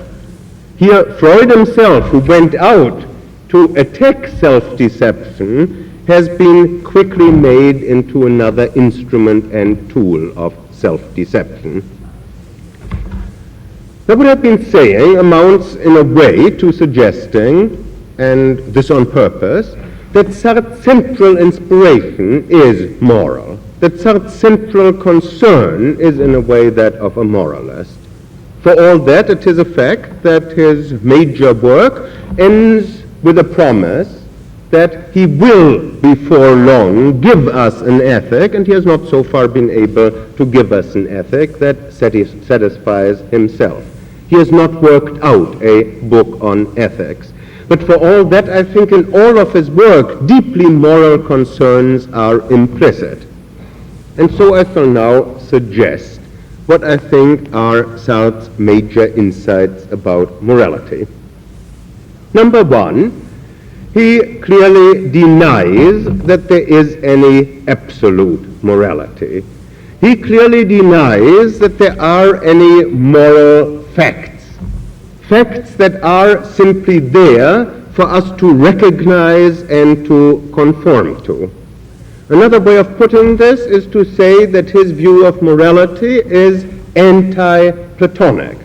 Here, Freud himself, who went out to attack self-deception, has been quickly made into another instrument and tool of self-deception. Now, what I've been saying amounts in a way to suggesting, and this on purpose, that Sartre's central inspiration is moral, that Sartre's central concern is in a way that of a moralist. For all that, it is a fact that his major work ends with a promise that he will, before long, give us an ethic, and he has not so far been able to give us an ethic that satisfies himself. He has not worked out a book on ethics. But for all that, I think in all of his work, deeply moral concerns are implicit. And so I shall now suggest what I think are Sartre's major insights about morality. Number one, he clearly denies that there is any absolute morality. He clearly denies that there are any moral facts, facts that are simply there for us to recognize and to conform to. Another way of putting this is to say that his view of morality is anti-Platonic.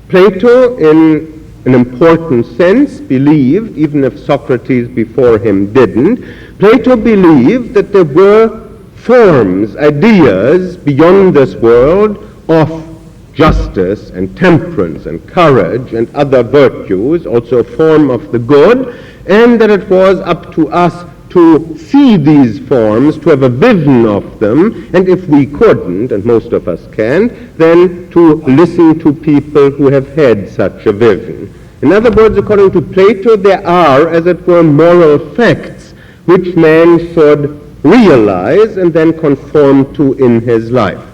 Plato, in an important sense, believed, even if Socrates before him didn't, Plato believed that there were forms, ideas beyond this world of justice and temperance and courage and other virtues, also a form of the good, and that it was up to us to see these forms, to have a vision of them, and if we couldn't, and most of us can't, then to listen to people who have had such a vision. In other words, according to Plato, there are, as it were, moral facts which man should realize and then conform to in his life.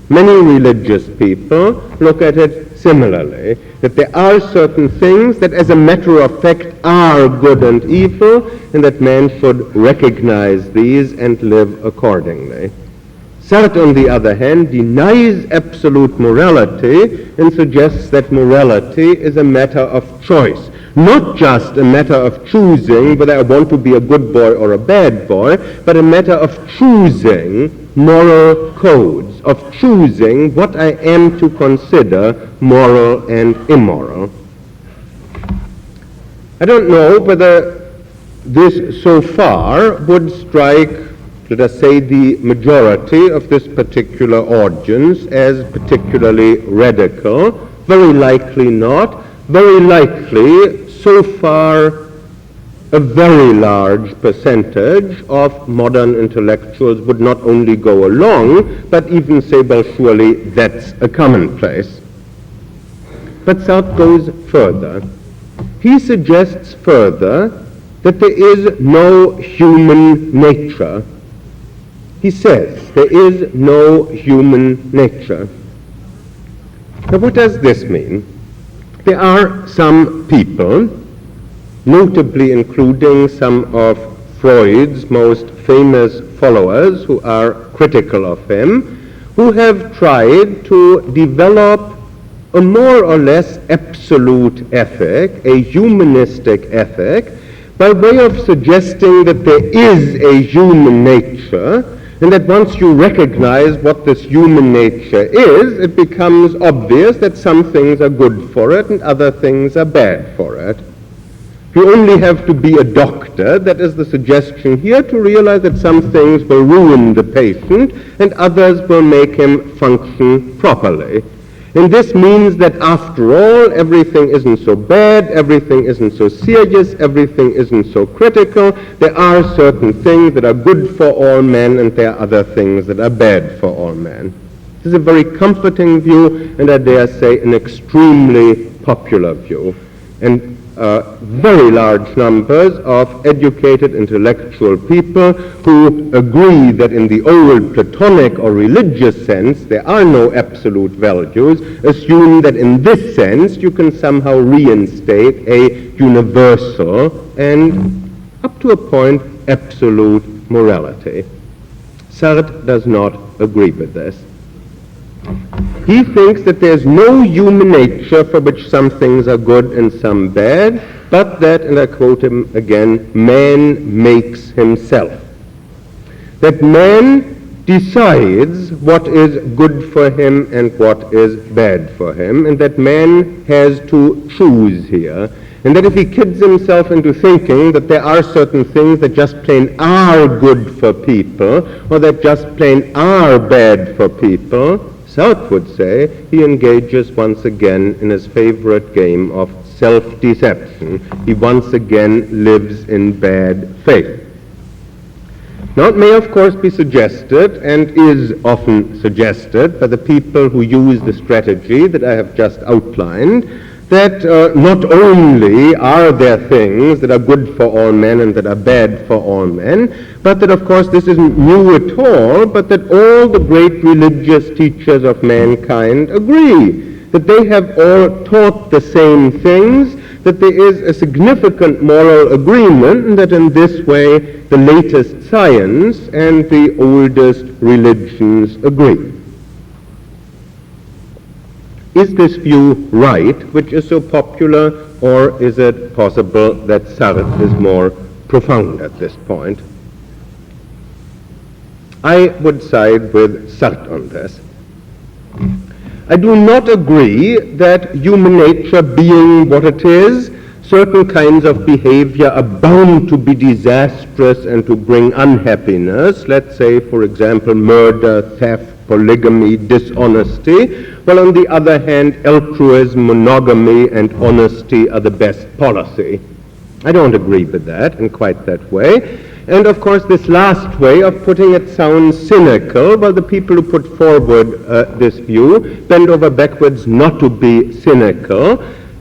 Many religious people look at it similarly, that there are certain things that as a matter of fact are good and evil, and that man should recognize these and live accordingly. Sartre, on the other hand, denies absolute morality and suggests that morality is a matter of choice, not just a matter of choosing whether I want to be a good boy or a bad boy, but a matter of choosing moral codes, of choosing what I am to consider moral and immoral. I don't know whether this so far would strike, let us say, the majority of this particular audience as particularly radical. Very likely not. Very likely, so far, a very large percentage of modern intellectuals would not only go along, but even say, well, surely that's a commonplace. But Sartre goes further. He suggests further that there is no human nature. He says there is no human nature. Now, what does this mean? There are some people, notably including some of Freud's most famous followers who are critical of him, who have tried to develop a more or less absolute ethic, a humanistic ethic, by way of suggesting that there is a human nature, and that once you recognize what this human nature is, it becomes obvious that some things are good for it and other things are bad for it. You only have to be a doctor, that is the suggestion here, to realize that some things will ruin the patient and others will make him function properly. And this means that after all, everything isn't so bad, everything isn't so serious, everything isn't so critical. There are certain things that are good for all men, and there are other things that are bad for all men. This is a very comforting view, and I dare say an extremely popular view. And very large numbers of educated intellectual people who agree that in the old Platonic or religious sense there are no absolute values, assume that in this sense you can somehow reinstate a universal and, up to a point, absolute morality. Sartre does not agree with this. He thinks that there's no human nature for which some things are good and some bad, but that, and I quote him again, man makes himself. That man decides what is good for him and what is bad for him, and that man has to choose here. And that if he kids himself into thinking that there are certain things that just plain are good for people, or that just plain are bad for people, Sartre would say he engages once again in his favorite game of self-deception. He once again lives in bad faith. Now it may of course be suggested, and is often suggested by the people who use the strategy that I have just outlined, that not only are there things that are good for all men and that are bad for all men, but that of course this isn't new at all, but that all the great religious teachers of mankind agree, that they have all taught the same things, that there is a significant moral agreement, and that in this way the latest science and the oldest religions agree. Is this view right, which is so popular, or is it possible that Sartre is more profound at this point? I would side with Sartre on this. I do not agree that human nature being what it is, certain kinds of behavior are bound to be disastrous and to bring unhappiness. Let's say, for example, murder, theft, polygamy, dishonesty. Well, on the other hand, altruism, monogamy, and honesty are the best policy. I don't agree with that in quite that way. And of course, this last way of putting it sounds cynical. Well, the people who put forward this view bend over backwards not to be cynical.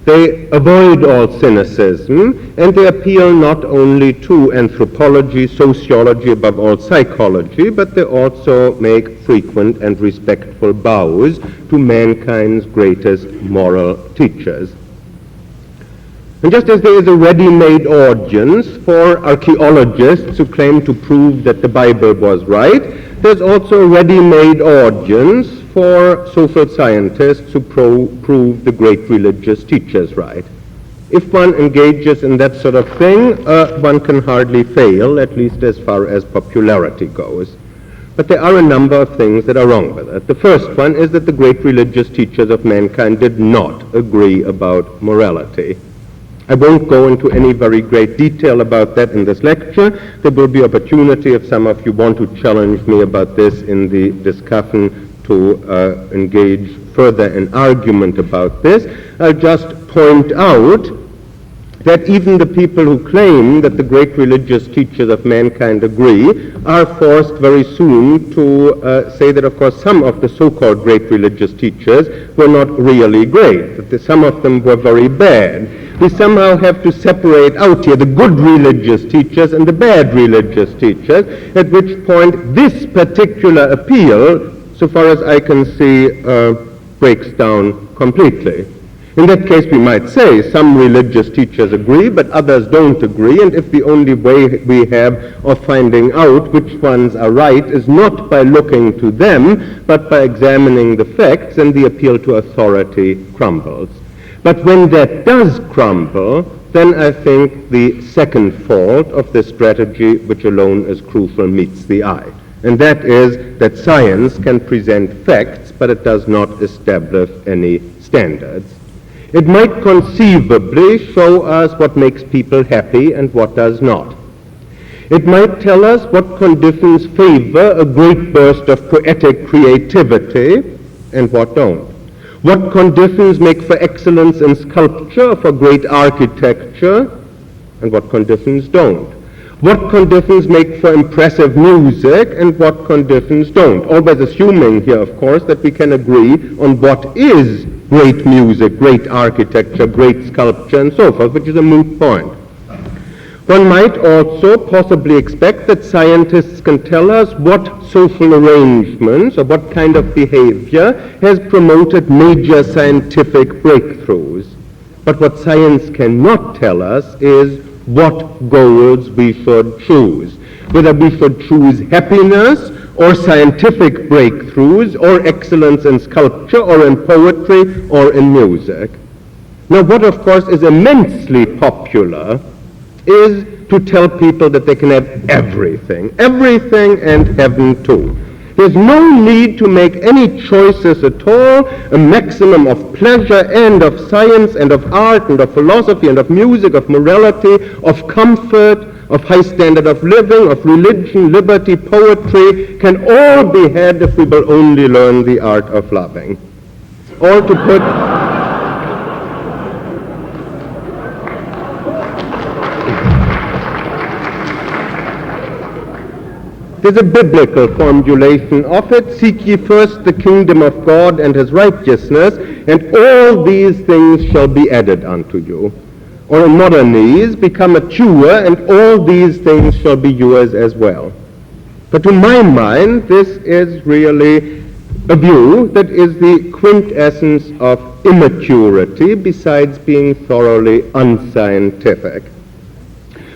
They avoid all cynicism, and they appeal not only to anthropology, sociology, above all psychology, but they also make frequent and respectful bows to mankind's greatest moral teachers. And just as there is a ready-made audience for archaeologists who claim to prove that the Bible was right, there's also a ready-made audience for social scientists who prove the great religious teachers right. If one engages in that sort of thing, one can hardly fail, at least as far as popularity goes. But there are a number of things that are wrong with it. The first one is that the great religious teachers of mankind did not agree about morality. I won't go into any very great detail about that in this lecture. There will be opportunity if some of you want to challenge me about this in the discussion to engage further in argument about this. I'll just point out that even the people who claim that the great religious teachers of mankind agree are forced very soon to say that, of course, some of the so-called great religious teachers were not really great, that some of them were very bad. We somehow have to separate out here the good religious teachers and the bad religious teachers, at which point this particular appeal, so far as I can see, breaks down completely. In that case, we might say some religious teachers agree, but others don't agree, and if the only way we have of finding out which ones are right is not by looking to them, but by examining the facts, then the appeal to authority crumbles. But when that does crumble, then I think the second fault of this strategy, which alone is crucial, meets the eye. And that is that science can present facts, but it does not establish any standards. It might conceivably show us what makes people happy and what does not. It might tell us what conditions favor a great burst of poetic creativity and what don't. What conditions make for excellence in sculpture, for great architecture, and what conditions don't. What conditions make for impressive music and what conditions don't. Always assuming here, of course, that we can agree on what is great music, great architecture, great sculpture, and so forth, which is a moot point. One might also possibly expect that scientists can tell us what social arrangements or what kind of behavior has promoted major scientific breakthroughs. But what science cannot tell us is what goals we should choose, whether we should choose happiness or scientific breakthroughs or excellence in sculpture or in poetry or in music. Now, what of course is immensely popular is to tell people that they can have everything and heaven too. There's no need to make any choices at all. A maximum of pleasure and of science and of art and of philosophy and of music, of morality, of comfort, of high standard of living, of religion, liberty, poetry, can all be had if we will only learn the art of loving. Or to put... There's a biblical formulation of it: seek ye first the kingdom of God and his righteousness, and all these things shall be added unto you. Or in modernese, become mature, and all these things shall be yours as well. But to my mind, this is really a view that is the quintessence of immaturity, besides being thoroughly unscientific.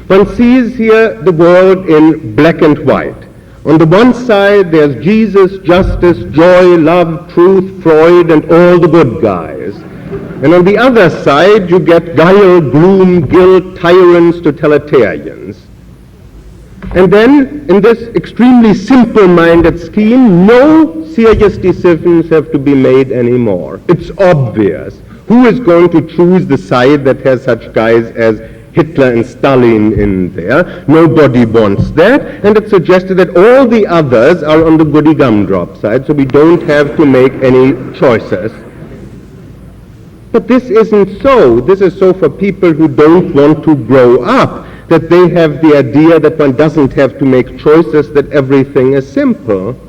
One sees here the world in black and white. On the one side, there's Jesus, justice, joy, love, truth, Freud, and all the good guys. And on the other side, you get guile, gloom, guilt, tyrants, totalitarians. And then, in this extremely simple-minded scheme, no serious decisions have to be made anymore. It's obvious. Who is going to choose the side that has such guys as Hitler and Stalin in there? Nobody wants that. And it's suggested that all the others are on the goody gumdrop side, so we don't have to make any choices. But this isn't so. This is so for people who don't want to grow up, that they have the idea that one doesn't have to make choices, that everything is simple.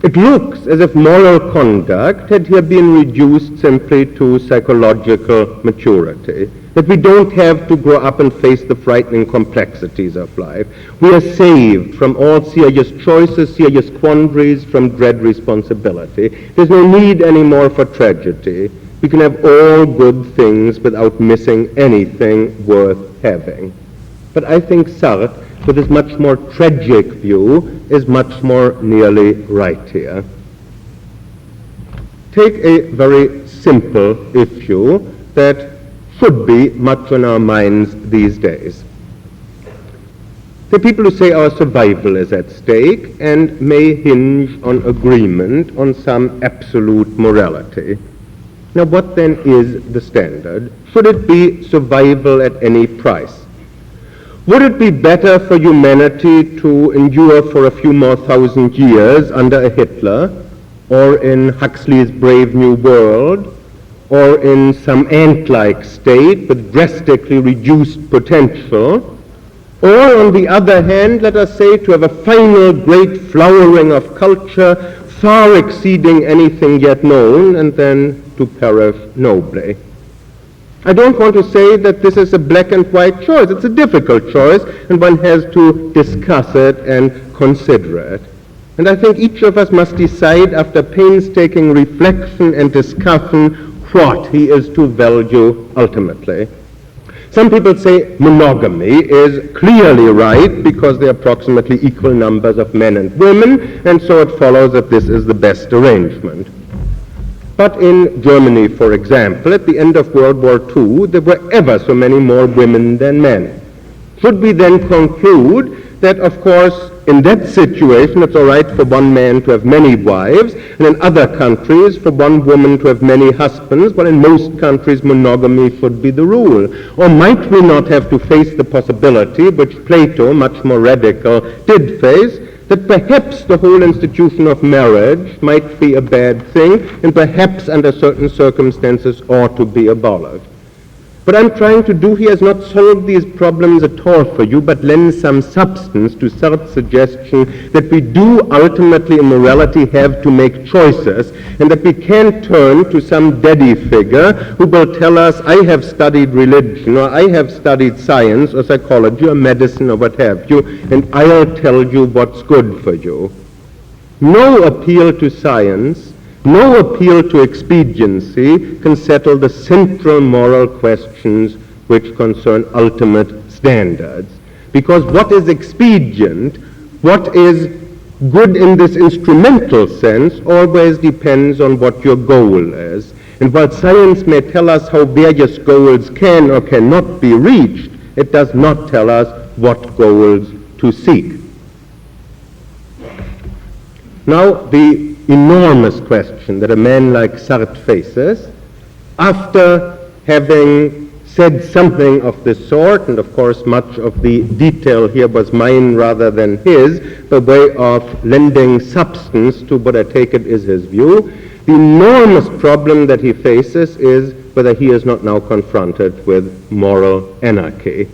It looks as if moral conduct had here been reduced simply to psychological maturity, that we don't have to grow up and face the frightening complexities of life. We are saved from all serious choices, serious quandaries, from dread responsibility. There's no need anymore for tragedy. We can have all good things without missing anything worth having. But I think Sartre, with his much more tragic view, is much more nearly right here. Take a very simple issue that should be much on our minds these days. The people who say our survival is at stake and may hinge on agreement on some absolute morality. Now, what then is the standard? Should it be survival at any price? Would it be better for humanity to endure for a few more thousand years under a Hitler, or in Huxley's Brave New World, or in some ant-like state with drastically reduced potential, or on the other hand, let us say, to have a final great flowering of culture far exceeding anything yet known, and then to perish nobly? I don't want to say that this is a black and white choice. It's a difficult choice, and one has to discuss it and consider it. And I think each of us must decide after painstaking reflection and discussion what he is to value ultimately. Some people say monogamy is clearly right because there are approximately equal numbers of men and women, and so it follows that this is the best arrangement. But in Germany, for example, at the end of World War II, there were ever so many more women than men. Should we then conclude that, of course, in that situation it's all right for one man to have many wives, and in other countries for one woman to have many husbands, but in most countries monogamy should be the rule? Or might we not have to face the possibility, which Plato, much more radical, did face, that perhaps the whole institution of marriage might be a bad thing, and perhaps under certain circumstances ought to be abolished? What I'm trying to do here is not solve these problems at all for you, but lend some substance to Sartre's suggestion that we do ultimately in morality have to make choices, and that we can't turn to some daddy figure who will tell us, I have studied religion, or I have studied science, or psychology, or medicine, or what have you, and I'll tell you what's good for you. No appeal to science, no appeal to expediency can settle the central moral questions which concern ultimate standards. Because what is expedient, what is good in this instrumental sense, always depends on what your goal is. And while science may tell us how various goals can or cannot be reached, it does not tell us what goals to seek. Now, the enormous question that a man like Sartre faces, after having said something of this sort, and of course much of the detail here was mine rather than his, by way of lending substance to what I take it is his view, the enormous problem that he faces is whether he is not now confronted with moral anarchy.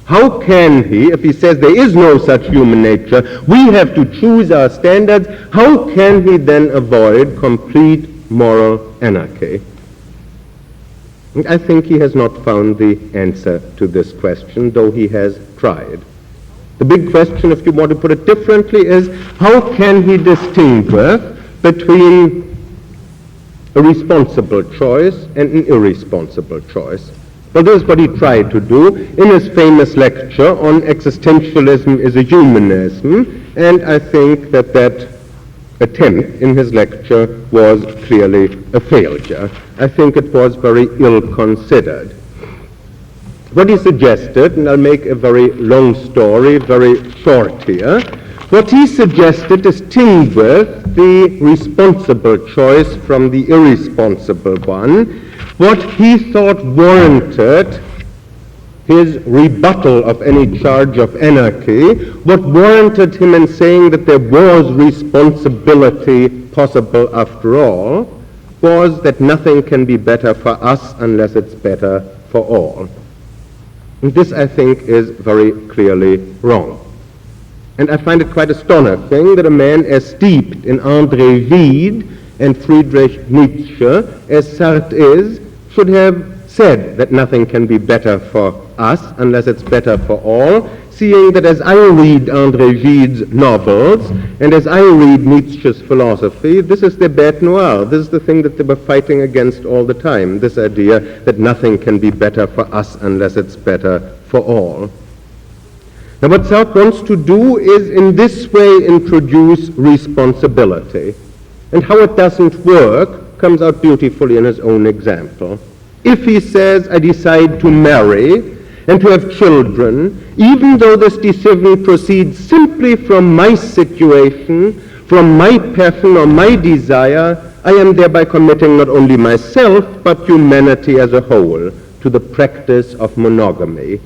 How can he, if he says there is no such human nature, we have to choose our standards, how can he then avoid complete moral anarchy? And I think he has not found the answer to this question, though he has tried. The big question, if you want to put it differently, is how can he distinguish between a responsible choice and an irresponsible choice? Well, this is what he tried to do in his famous lecture on existentialism is a humanism, and I think that that attempt in his lecture was clearly a failure. I think it was very ill-considered. What he suggested, and I'll make a very long story very short here, what he suggested distinguished the responsible choice from the irresponsible one. What he thought warranted his rebuttal of any charge of anarchy, what warranted him in saying that there was responsibility possible after all, was that nothing can be better for us unless it's better for all. And this, I think, is very clearly wrong. And I find it quite astonishing that a man as steeped in André Gide and Friedrich Nietzsche as Sartre is, should have said that nothing can be better for us unless it's better for all, seeing that as I read André Gide's novels and as I read Nietzsche's philosophy, this is the bête noire. This is the thing that they were fighting against all the time, this idea that nothing can be better for us unless it's better for all. Now what Sartre wants to do is in this way introduce responsibility. And how it doesn't work comes out beautifully in his own example. If he says, I decide to marry and to have children, even though this decision proceeds simply from my situation, from my passion or my desire, I am thereby committing not only myself, but humanity as a whole to the practice of monogamy.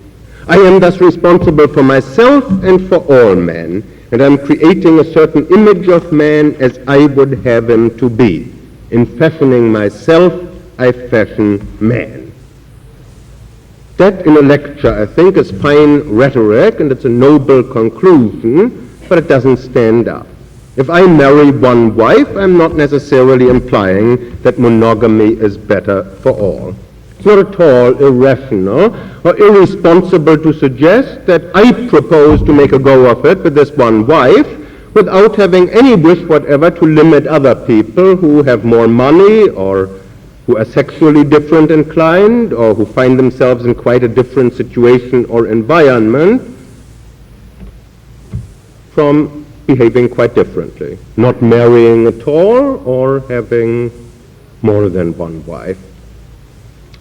I am thus responsible for myself and for all men, and I am creating a certain image of man as I would have him to be. In fashioning myself, I fashion man. That in a lecture, I think, is fine rhetoric, and it's a noble conclusion, but it doesn't stand up. If I marry one wife, I'm not necessarily implying that monogamy is better for all. It's not at all irrational or irresponsible to suggest that I propose to make a go of it with this one wife without having any wish whatever to limit other people who have more money or who are sexually different inclined or who find themselves in quite a different situation or environment from behaving quite differently, not marrying at all or having more than one wife.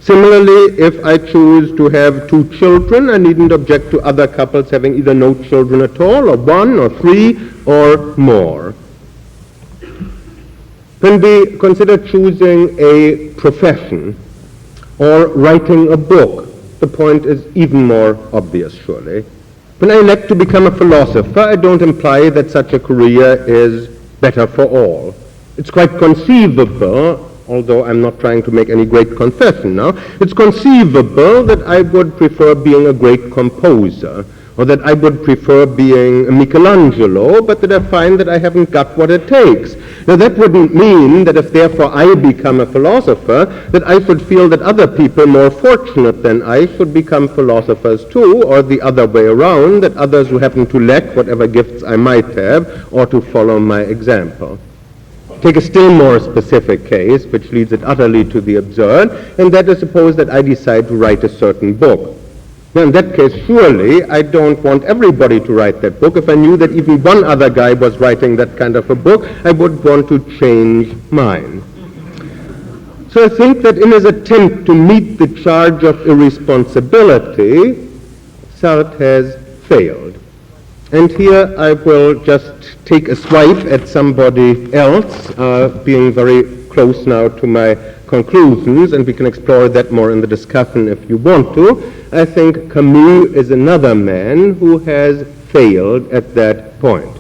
Similarly, if I choose to have 2 children, I needn't object to other couples having either no children at all, or 1 or 3 or more. When we consider choosing a profession or writing a book, the point is even more obvious, surely. When I elect to become a philosopher, I don't imply that such a career is better for all. It's quite conceivable, although I'm not trying to make any great confession now, it's conceivable that I would prefer being a great composer, or that I would prefer being a Michelangelo, but that I find that I haven't got what it takes. Now that wouldn't mean that if therefore I become a philosopher, that I should feel that other people more fortunate than I should become philosophers too, or the other way around, that others who happen to lack whatever gifts I might have ought to follow my example. Take a still more specific case, which leads it utterly to the absurd, and that is suppose that I decide to write a certain book. Now in that case, surely I don't want everybody to write that book. If I knew that even one other guy was writing that kind of a book, I would want to change mine. So I think that in his attempt to meet the charge of irresponsibility, Sartre has failed. And here I will just take a swipe at somebody else, being very close now to my conclusions, and we can explore that more in the discussion if you want to. I think Camus is another man who has failed at that point.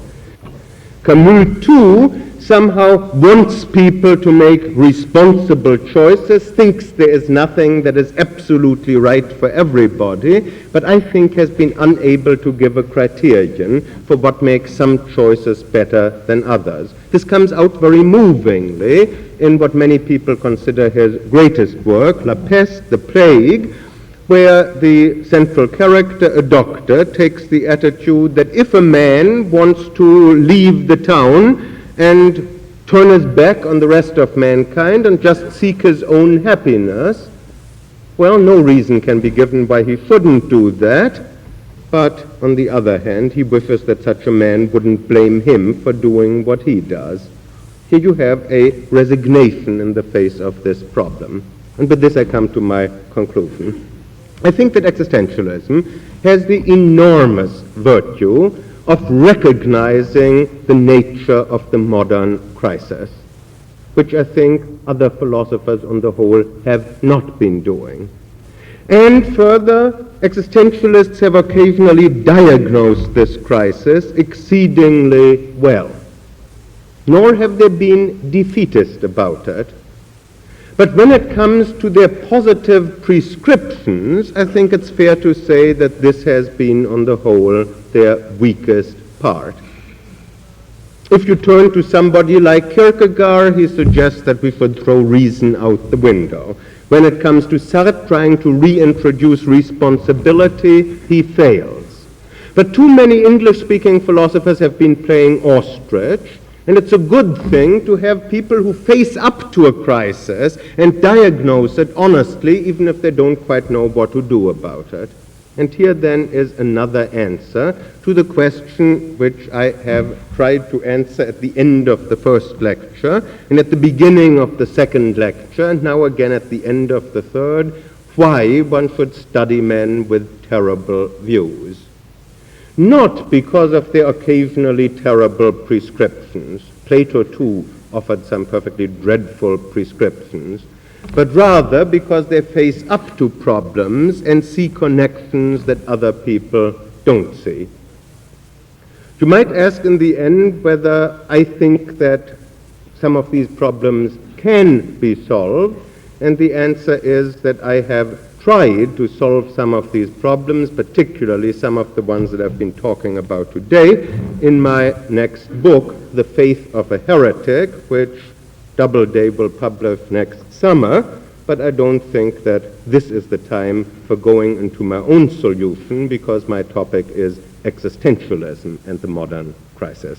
Camus, too, somehow wants people to make responsible choices, thinks there is nothing that is absolutely right for everybody, but I think has been unable to give a criterion for what makes some choices better than others. This comes out very movingly in what many people consider his greatest work, La Peste, The Plague, where the central character, a doctor, takes the attitude that if a man wants to leave the town and turn his back on the rest of mankind and just seek his own happiness, well, no reason can be given why he shouldn't do that, but on the other hand, he wishes that such a man wouldn't blame him for doing what he does. Here you have a resignation in the face of this problem. And with this I come to my conclusion. I think that existentialism has the enormous virtue of recognizing the nature of the modern crisis, which I think other philosophers on the whole have not been doing. And further, existentialists have occasionally diagnosed this crisis exceedingly well, nor have they been defeatist about it. But when it comes to their positive prescriptions, I think it's fair to say that this has been, on the whole, their weakest part. If you turn to somebody like Kierkegaard, he suggests that we should throw reason out the window. When it comes to Sartre trying to reintroduce responsibility, he fails. But too many English-speaking philosophers have been playing ostrich, and it's a good thing to have people who face up to a crisis and diagnose it honestly, even if they don't quite know what to do about it. And here then is another answer to the question which I have tried to answer at the end of the first lecture and at the beginning of the second lecture, and now again at the end of the third, why one should study men with terrible views. Not because of their occasionally terrible prescriptions. Plato, too, offered some perfectly dreadful prescriptions, but rather because they face up to problems and see connections that other people don't see. You might ask in the end whether I think that some of these problems can be solved, and the answer is that I have tried to solve some of these problems, particularly some of the ones that I've been talking about today, in my next book, The Faith of a Heretic, which Doubleday will publish next summer, but I don't think that this is the time for going into my own solution, because my topic is existentialism and the modern crisis.